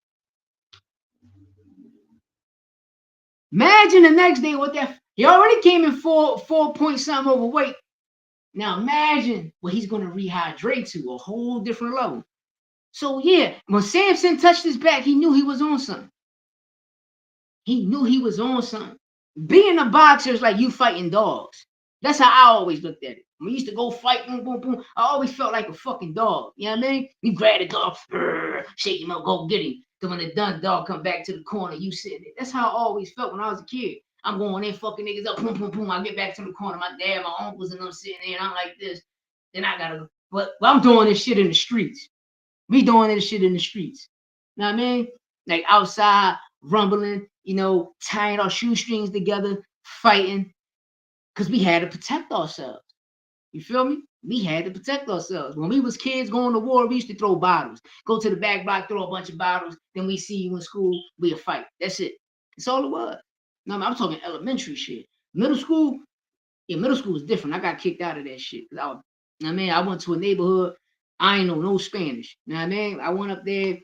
Imagine the next day what that he already came in 4 point something overweight. Now imagine what he's going to rehydrate to, a whole different level. So yeah, when Samson touched his back, he knew he was on something. He knew he was on something. Being a boxer is like you fighting dogs. That's how I always looked at it. When we used to go fight, boom, boom, boom, I always felt like a fucking dog. You know what I mean? You grab the dog, shake him up, go get him. Then when the done dog come back to the corner, you sitting there. That's how I always felt when I was a kid. I'm going in, fucking niggas up, boom, boom, boom. I get back to the corner. My dad, my uncles, and them sitting there, and I'm like this. Then I gotta, but I'm doing this shit in the streets. We doing this shit in the streets. You know what I mean? Like outside, rumbling, tying our shoestrings together, fighting, because we had to protect ourselves. You feel me? We had to protect ourselves. When we was kids going to war, we used to throw bottles. Go to the back block, throw a bunch of bottles. Then we see you in school, we'll fight. That's it. That's all it was. No, I'm talking elementary shit. Middle school, middle school was different. I got kicked out of that shit. I went to a neighborhood. I ain't know no Spanish. You know what I mean? I went up there.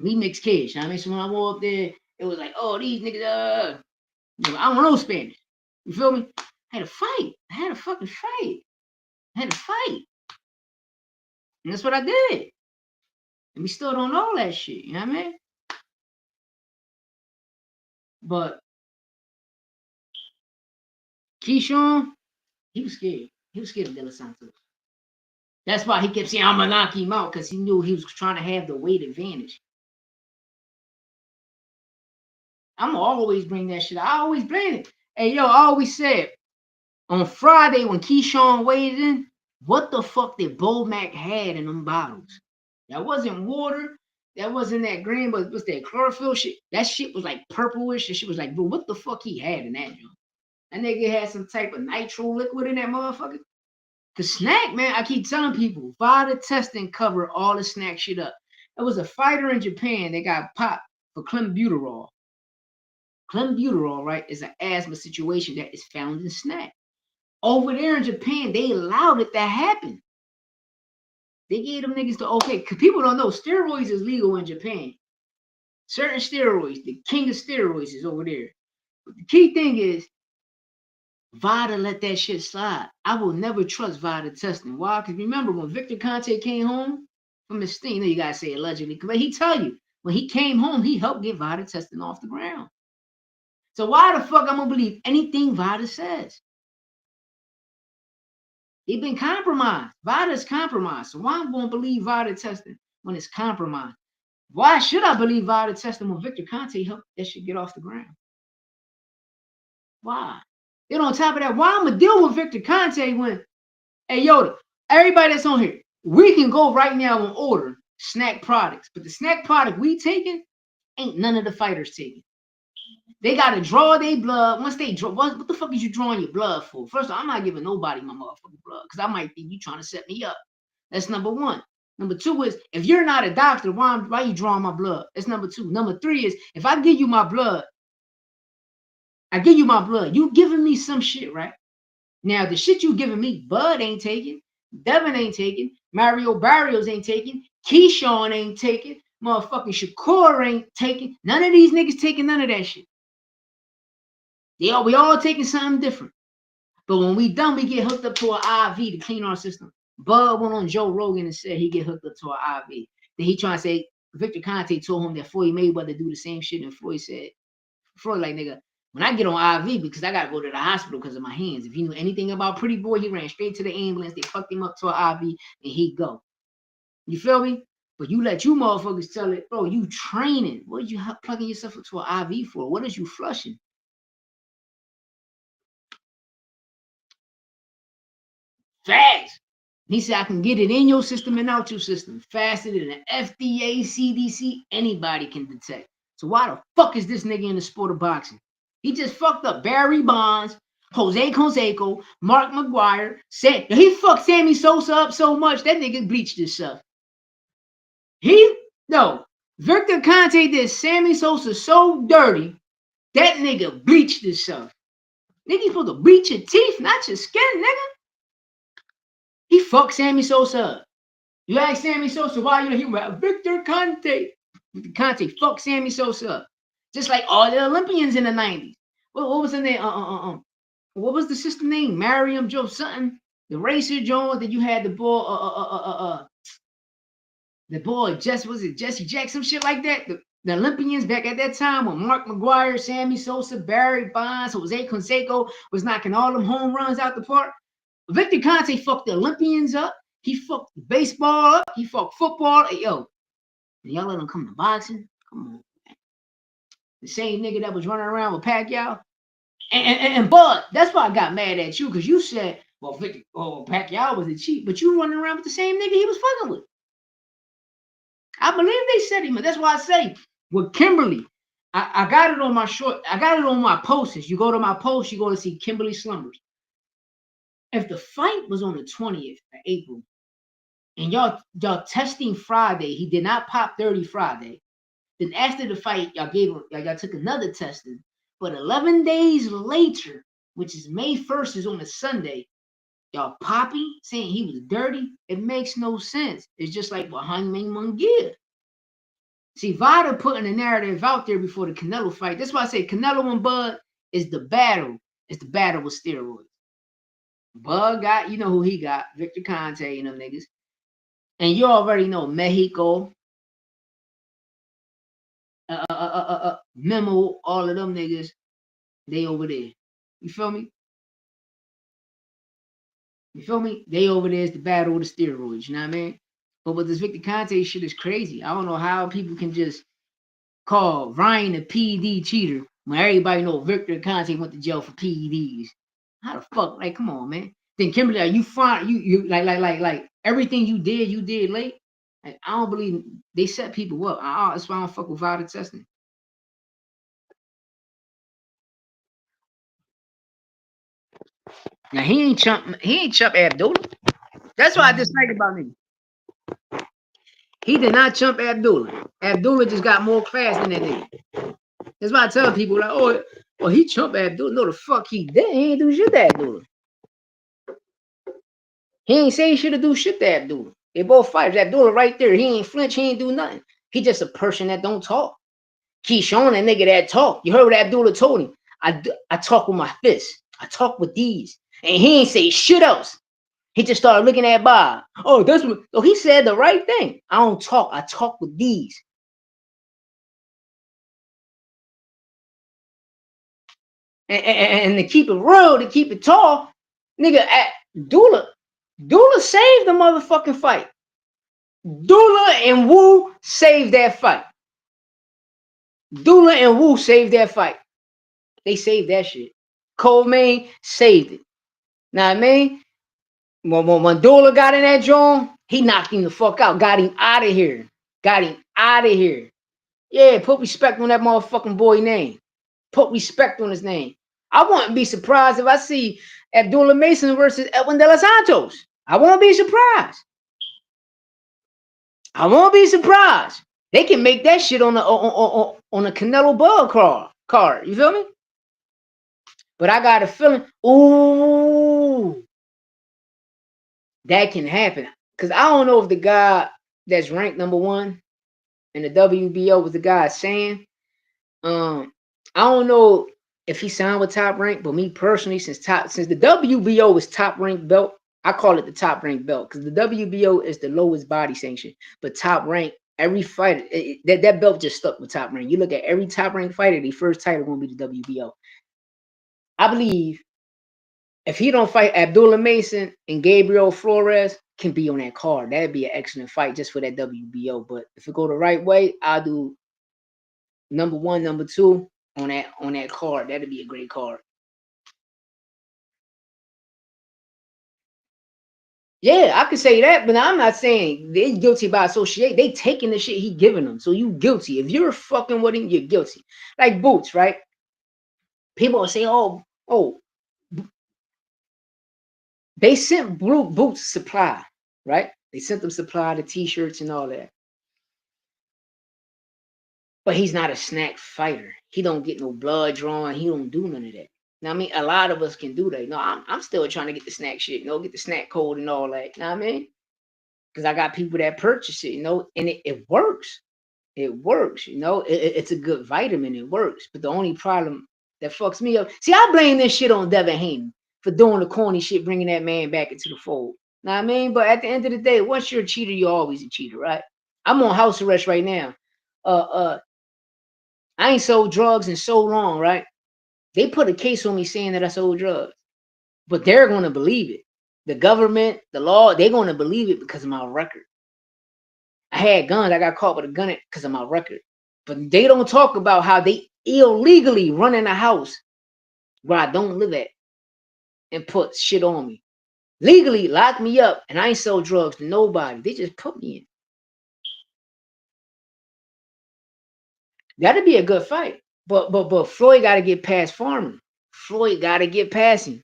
We mixed kids. You know what I mean? So when I went up there, it was like, oh, these niggas, I don't know Spanish. You feel me? I had to fight. I had to fucking fight. I had to fight. And that's what I did. And we still don't know that shit. You know what I mean? But Keyshawn, he was scared. He was scared of De Los Santos. That's why he kept saying, I'm going to knock him out, because he knew he was trying to have the weight advantage. I'm going to always bring that shit. I always blame it. Hey, yo, I always said, on Friday when Keyshawn weighed in, what the fuck did Bo Mac had in them bottles? That wasn't water. That wasn't that green, but what's that chlorophyll shit? That shit was like purplish. And shit was like, bro, what the fuck he had in that joint? That nigga had some type of nitro liquid in that motherfucker. The snack, man, I keep telling people, VADA testing covered all the snack shit up. There was a fighter in Japan that got popped for clenbuterol. Clenbuterol, right, is an asthma situation that is found in snack. Over there in Japan, they allowed it to happen. They gave them niggas the okay, because people don't know steroids is legal in Japan. Certain steroids, the king of steroids is over there. But the key thing is, VADA let that shit slide. I will never trust VADA testing. Why? Because remember when Victor Conte came home from his thing, you gotta say allegedly, but he tell you when he came home, he helped get VADA testing off the ground. So why the fuck I'm gonna believe anything VADA says? He been compromised. VADA's compromised. So why I'm gonna believe VADA testing when it's compromised? Why should I believe VADA testing when Victor Conte helped that shit get off the ground? Why? Then on top of that, why I'm gonna deal with Victor Conte when, hey Yoda, everybody that's on here, we can go right now and order snack products, but the snack product we taking ain't none of the fighters taking. They gotta draw their blood. Once they draw, what the fuck is you drawing your blood for? First of all, I'm not giving nobody my motherfucking blood because I might think you trying to set me up. That's number one. Number two is if you're not a doctor, why you drawing my blood? That's number two. Number three is if I give you my blood, you giving me some shit, right? Now the shit you giving me, Bud ain't taking, Devin ain't taking, Mario Barrios ain't taking, Keyshawn ain't taking, motherfucking Shakur ain't taking. None of these niggas taking none of that shit. We all taking something different. But when we done, we get hooked up to an IV to clean our system. Bud went on Joe Rogan and said he get hooked up to an IV. Then he trying to say Victor Conte told him that Floyd Mayweather do the same shit, and Floyd like nigga, when I get on IV because I gotta go to the hospital because of my hands. If he knew anything about Pretty Boy, he ran straight to the ambulance. They fucked him up to an IV and he go. You feel me? But you let you motherfuckers tell it, bro. You training. What are you plugging yourself up to an IV for? What is you flushing? Facts. He said, I can get it in your system and out your system faster than an FDA, CDC, anybody can detect. So why the fuck is this nigga in the sport of boxing? He just fucked up Barry Bonds, Jose Canseco, Mark McGuire. He fucked Sammy Sosa up so much, that nigga bleached himself. Victor Conte did Sammy Sosa so dirty, that nigga bleached himself. Nigga, you supposed to bleach your teeth, not your skin, nigga. He fucked Sammy Sosa up. You ask Sammy Sosa why you know he went Victor Conte. Victor Conte fucked Sammy Sosa up. Just like all the Olympians in the 90s. What was the name? What was the sister name? Mariam Joe something. The racer Jones that you had the boy the boy Jesse Jackson, some shit like that. The Olympians back at that time when Mark McGuire, Sammy Sosa, Barry Bonds, Jose Canseco was knocking all them home runs out the park. Victor Conte fucked the Olympians up. He fucked baseball up. He fucked football. Hey, yo, y'all let him come to boxing? Come on, man. The same nigga that was running around with Pacquiao. And Bud, that's why I got mad at you, because you said, well, Pacquiao was a cheat, but you running around with the same nigga he was fucking with. I believe they said him. That's why I say with Kimberly, I got it on my posts. You go to my post, you go to see Kimberly Slumbers. If the fight was on the 20th of April and y'all testing Friday, he did not pop 30 Friday. Then after the fight, y'all took another testing. But 11 days later, which is May 1st, is on a Sunday, y'all popping, saying he was dirty. It makes no sense. It's just like behind Ming Mungia. See, VADA putting the narrative out there before the Canelo fight. That's why I say Canelo and Bud is the battle. It's the battle with steroids. Bud got, you know who he got, Victor Conte and them niggas. And you already know Mexico, Memo, all of them niggas, they over there. You feel me? They over there is the battle with the steroids, you know what I mean? But with this Victor Conte shit is crazy. I don't know how people can just call Ryan a PED cheater when everybody know Victor Conte went to jail for PEDs. How the fuck? Like, come on, man. Then Kimberly, are you fine? You like everything you did late. Like, I don't believe they set people up. That's why I don't fuck with VADA testing. Now he ain't chump Abdullah. That's what I dislike about him. He did not chump Abdullah. Abdullah just got more class than that nigga. That's why I tell people like, oh, he chumped Abdullah. No, the fuck he did. He ain't do shit to Abdullah. He ain't say he should have do shit to Abdullah. They both fighters. Abdullah right there. He ain't flinch. He ain't do nothing. He just a person that don't talk. Keyshawn, that nigga that talk. You heard what Abdullah told him. I talk with my fists. I talk with these. And he ain't say shit else. He just started looking at Bob. Oh, that's what. So he said the right thing. I don't talk. I talk with these. And to keep it real, to keep it tall, nigga, Dula saved the motherfucking fight. Dula and Wu saved that fight. Dula and Wu saved that fight. They saved that shit. Coleman saved it. Now, what I mean? When Dula got in that joint, he knocked him the fuck out. Got him out of here. Got him out of here. Yeah, put respect on that motherfucking boy name. Put respect on his name. I wouldn't be surprised if I see Abdullah Mason versus Edwin De Los Santos. I won't be surprised. I won't be surprised. They can make that shit on a Canelo Bud card. You feel me? But I got a feeling, ooh, that can happen. Because I don't know if the guy that's ranked #1 in the WBO was the guy saying. I don't know if he signed with Top Rank, but me personally, since the WBO is Top Rank belt, I call it the Top Rank belt because the WBO is the lowest body sanction. But Top Rank, every fighter, that belt just stuck with Top Rank. You look at every Top Rank fighter, the first title gonna be the WBO. I believe if he don't fight Abdullah Mason and Gabriel Flores can be on that card. That'd be an excellent fight just for that WBO. But if it go the right way, I'll do #1, #2 on that card. That'd be a great card. Yeah, I could say that, but I'm not saying they're guilty by association. They taking the shit he giving them. So you guilty. If you're fucking with him, you're guilty. Like Boots, right? People will say, oh, they sent Boots supply, right? They sent them supply, the t-shirts and all that. But he's not a snack fighter. He don't get no blood drawn. He don't do none of that. Now, I mean, a lot of us can do that. No, I'm still trying to get the snack shit, get the snack code and all that. You know what I mean? Because I got people that purchase it, and it works. It works, it's a good vitamin. It works. But the only problem that fucks me up, see, I blame this shit on Devin Haney for doing the corny shit, bringing that man back into the fold. Know what I mean? But at the end of the day, once you're a cheater, you're always a cheater, right? I'm on house arrest right now. I ain't sold drugs in so long, right? They put a case on me saying that I sold drugs, but they're going to believe it. The government, the law, they're going to believe it because of my record. I had guns. I got caught with a gun because of my record. But they don't talk about how they illegally run in a house where I don't live at and put shit on me. Legally lock me up, and I ain't sell drugs to nobody. They just put me in. That'd be a good fight. But Floyd got to get past Farmer. Floyd got to get past him.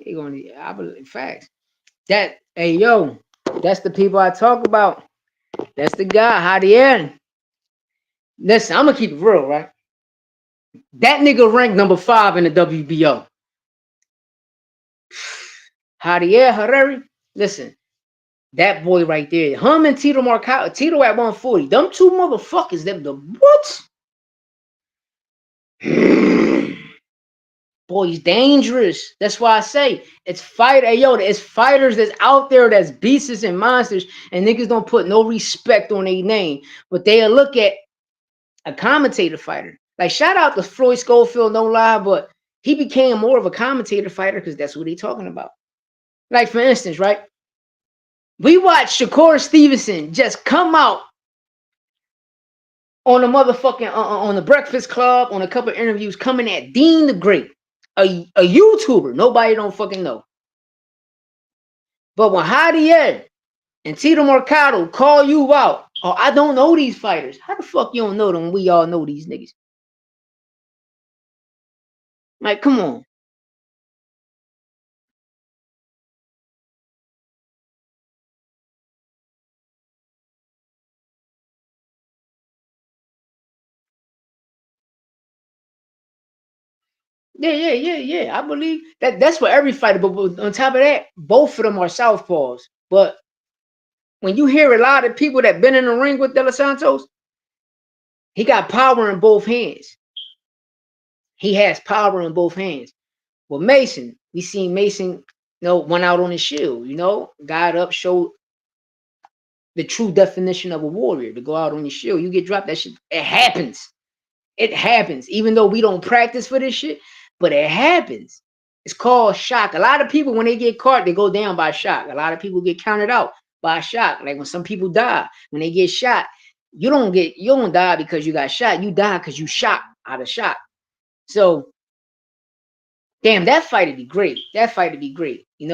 They gonna, I believe, facts. That, hey yo, that's the people I talk about. That's the guy, Javier. Listen, I'm gonna keep it real, right? That nigga ranked #5 in the WBO. Javier Herrera. Listen, that boy right there, him and Tito Marcato, Tito at 140. Them two motherfuckers, the what? Boy, he's dangerous. That's why I say it's it's fighters that's out there that's beasts and monsters, and niggas don't put no respect on their name, but they'll look at a commentator fighter. Like, shout out to Floyd Schofield, no lie, but he became more of a commentator fighter because that's what he's talking about. Like, for instance, right? We watched Shakur Stevenson just come out on the motherfucking on the Breakfast Club on a couple of interviews coming at Dean the Great. a YouTuber. Nobody don't fucking know. But when Javier and Tito Mercado call you out, oh, I don't know these fighters. How the fuck you don't know them? We all know these niggas. Like, come on. Yeah. I believe that's for every fighter. But on top of that, both of them are southpaws. But when you hear a lot of people that been in the ring with De Los Santos, he got power in both hands. He has power in both hands. Well, Mason, we seen Mason, went out on his shield, got up, showed the true definition of a warrior to go out on your shield. You get dropped, that shit, it happens. It happens. Even though we don't practice for this shit, but it happens. It's called shock. A lot of people, when they get caught, they go down by shock. A lot of people get counted out by shock. Like when some people die, when they get shot, you don't die because you got shot. You die because you shot out of shock. So, damn, that fight would be great. That fight would be great. I'm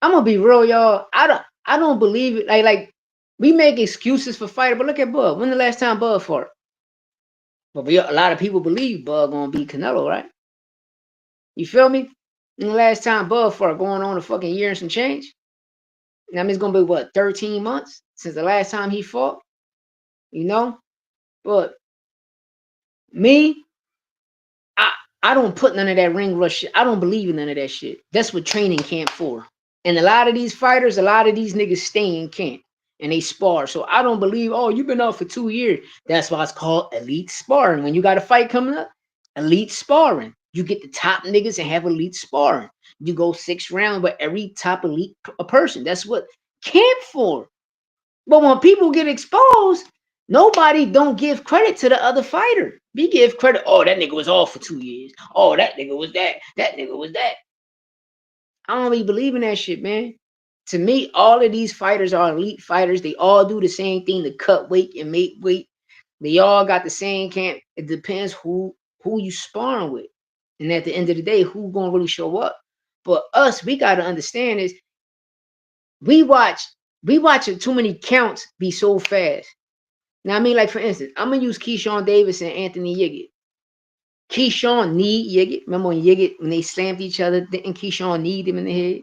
gonna be real, y'all. I don't believe it. Like we make excuses for fighter, but look at Bud. When the last time Bud fought? But a lot of people believe Bud gonna beat Canelo, right? You feel me? And the last time Bud fought, going on a fucking year and some change. I mean, it's gonna be what, 13 months since the last time he fought. But me, I don't put none of that ring rush shit. I don't believe in none of that shit. That's what training camp for. And a lot of these fighters, a lot of these niggas stay in camp and they spar. So I don't believe, oh, you've been out for 2 years. That's why it's called elite sparring. When you got a fight coming up, elite sparring. You get the top niggas and have elite sparring. You go 6 rounds with every top elite person. That's what camp for. But when people get exposed, nobody don't give credit to the other fighter. We give credit, oh, that nigga was off for 2 years. Oh, that nigga was that. That nigga was that. I don't really believe in that shit, man. To me, all of these fighters are elite fighters. They all do the same thing to cut weight and make weight. They all got the same camp. It depends who you sparring with. And at the end of the day, who gonna really show up? But us, we gotta understand is we watching too many counts be so fast. Now, I mean, like for instance, I'm gonna use Keyshawn Davis and Anthony Yiggett. Keyshawn kneed Yiggett. Remember when they slammed each other and Keyshawn kneed him in the head?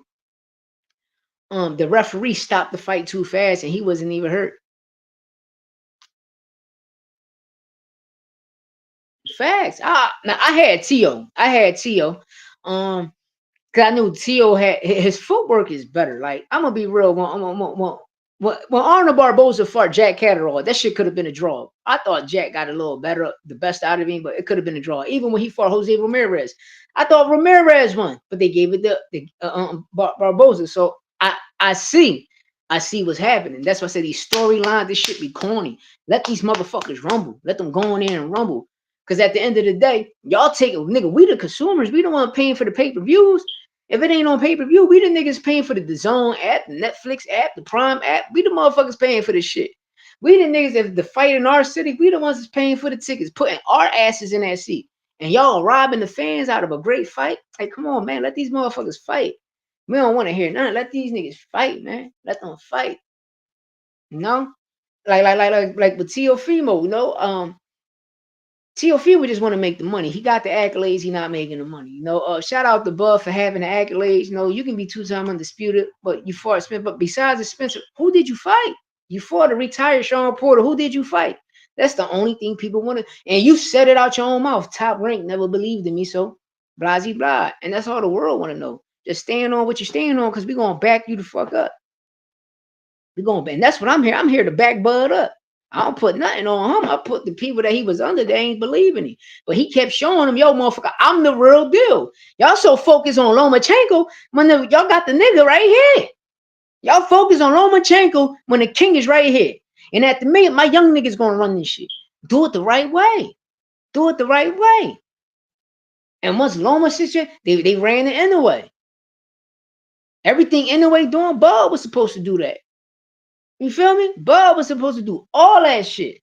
The referee stopped the fight too fast and he wasn't even hurt. Facts. Now I had Tio. Cause I knew Tio had his footwork is better. Like I'm gonna be real. When Arnold Barboza fought Jack Catterall, that shit could have been a draw. I thought Jack got a little better, the best out of him, but it could have been a draw. Even when he fought Jose Ramirez, I thought Ramirez won, but they gave it to Barboza. So I see what's happening. That's why I said these storylines, this shit be corny. Let these motherfuckers rumble. Let them go in there and rumble. Because at the end of the day, y'all take it, nigga. We the consumers. We the one paying for the pay-per-views. If it ain't on pay-per-view, we the niggas paying for the DAZN app, the Netflix app, the Prime app. We the motherfuckers paying for this shit. We the niggas that the fight in our city, we the ones that's paying for the tickets, putting our asses in that seat. And y'all robbing the fans out of a great fight. Like, come on, man. Let these motherfuckers fight. We don't want to hear none. Let these niggas fight, man. Let them fight. You know? Like with Teofimo, Teofimo just want to make the money. He got the accolades. He not making the money. Shout out to Bud for having the accolades. You can be 2-time undisputed, but you fought Spencer. But besides the Spencer, who did you fight? You fought a retired Sean Porter. Who did you fight? That's the only thing people want to. And you said it out your own mouth. Top Rank never believed in me, so blah, blah. And that's all the world want to know. Just stand on what you're standing on because we're going to back you the fuck up. And that's what I'm here. I'm here to back Bud up. I don't put nothing on him. I put the people that he was under, they ain't believing him. But he kept showing them, yo, motherfucker, I'm the real deal. Y'all so focused on Lomachenko when y'all got the nigga right here. Y'all focus on Lomachenko when the king is right here. And at the minute, my young niggas gonna run this shit. Do it the right way. Do it the right way. And once Loma situation, they ran it anyway. Everything anyway doing, Bud was supposed to do that. You feel me? Bud was supposed to do all that shit.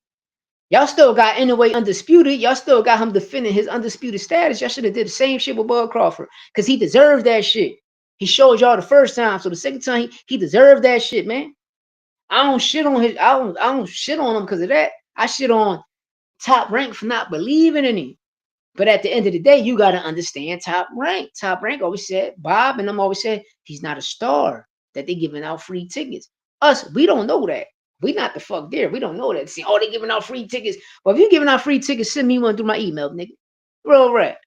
Y'all still got anyway undisputed. Y'all still got him defending his undisputed status. Y'all should have did the same shit with Bud Crawford because he deserved that shit. He showed y'all the first time, so the second time he deserved that shit, man. I don't shit on his. I don't shit on him because of that. I shit on Top Rank for not believing in him. But at the end of the day, you got to understand Top Rank. Top Rank always said, Bob and them always said, he's not a star, that they giving out free tickets. Us, we don't know that. We not the fuck there. We don't know that. See, oh, they giving out free tickets. Well, if you giving out free tickets, send me one through my email, nigga. Real rap.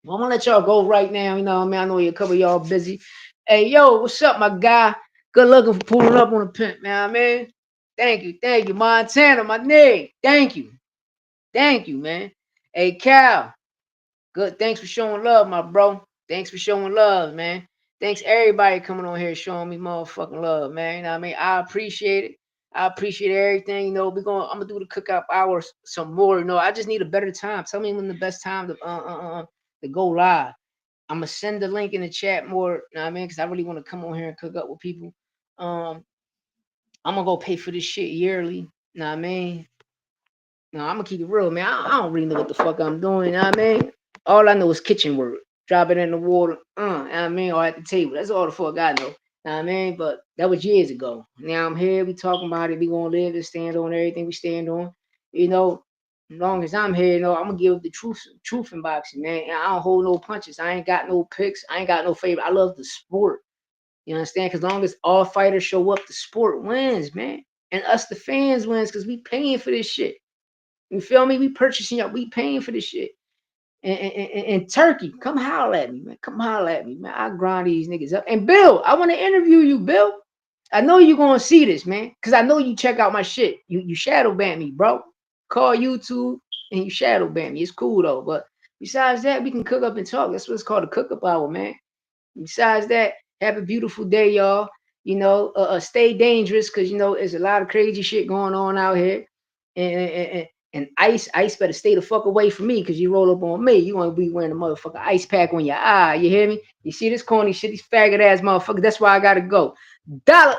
Well, I'm gonna let y'all go right now. You know what I mean? I know you a couple of y'all busy. Hey, yo, what's up, my guy? Good looking for pulling up on the pimp, man. Man, thank you, Montana, my nigga. Thank you, man. Hey, Cal. Good. Thanks for showing love, my bro. Thanks for showing love, man. Thanks everybody coming on here showing me motherfucking love, man. You know what I mean? I appreciate it. I appreciate everything. You know, I'm gonna do the cookout hours some more. You know, I just need a better time. Tell me when the best time to go live. I'm gonna send the link in the chat more. You know what I mean? Because I really want to come on here and cook up with people. Um, I'm gonna go pay for this shit yearly. You know what I mean? No, I'm gonna keep it real, man. I don't really know what the fuck I'm doing. You know what I mean? All I know is kitchen work. Drop it in the water. You know what I mean? Or at the table. That's all the fuck I know. You know what I mean? But that was years ago. Now I'm here. We talking about it. We gonna live and stand on everything we stand on. You know, as long as I'm here, you know, I'm gonna give the truth in boxing, man. And I don't hold no punches. I ain't got no picks. I ain't got no favorite. I love the sport. You understand? Because long as all fighters show up, the sport wins, man. And us, the fans, wins because we paying for this shit. You feel me? We purchasing up. We paying for this shit. And Turkey, come holler at me, man. Come holler at me, man. I grind these niggas up. And Bill, I want to interview you, Bill. I know you're gonna see this, man, because I know you check out my shit. You shadow ban me, bro. Call YouTube and you shadow ban me. It's cool though. But besides that, we can cook up and talk. That's what it's called, a cook up hour, man. Besides that, have a beautiful day, y'all. You know, stay dangerous because you know there's a lot of crazy shit going on out here. And ice better stay the fuck away from me because you roll up on me. You want to be wearing a motherfucker ice pack on your eye. You hear me? You see this corny shit, these faggot ass motherfuckers. That's why I gotta go. Dollar.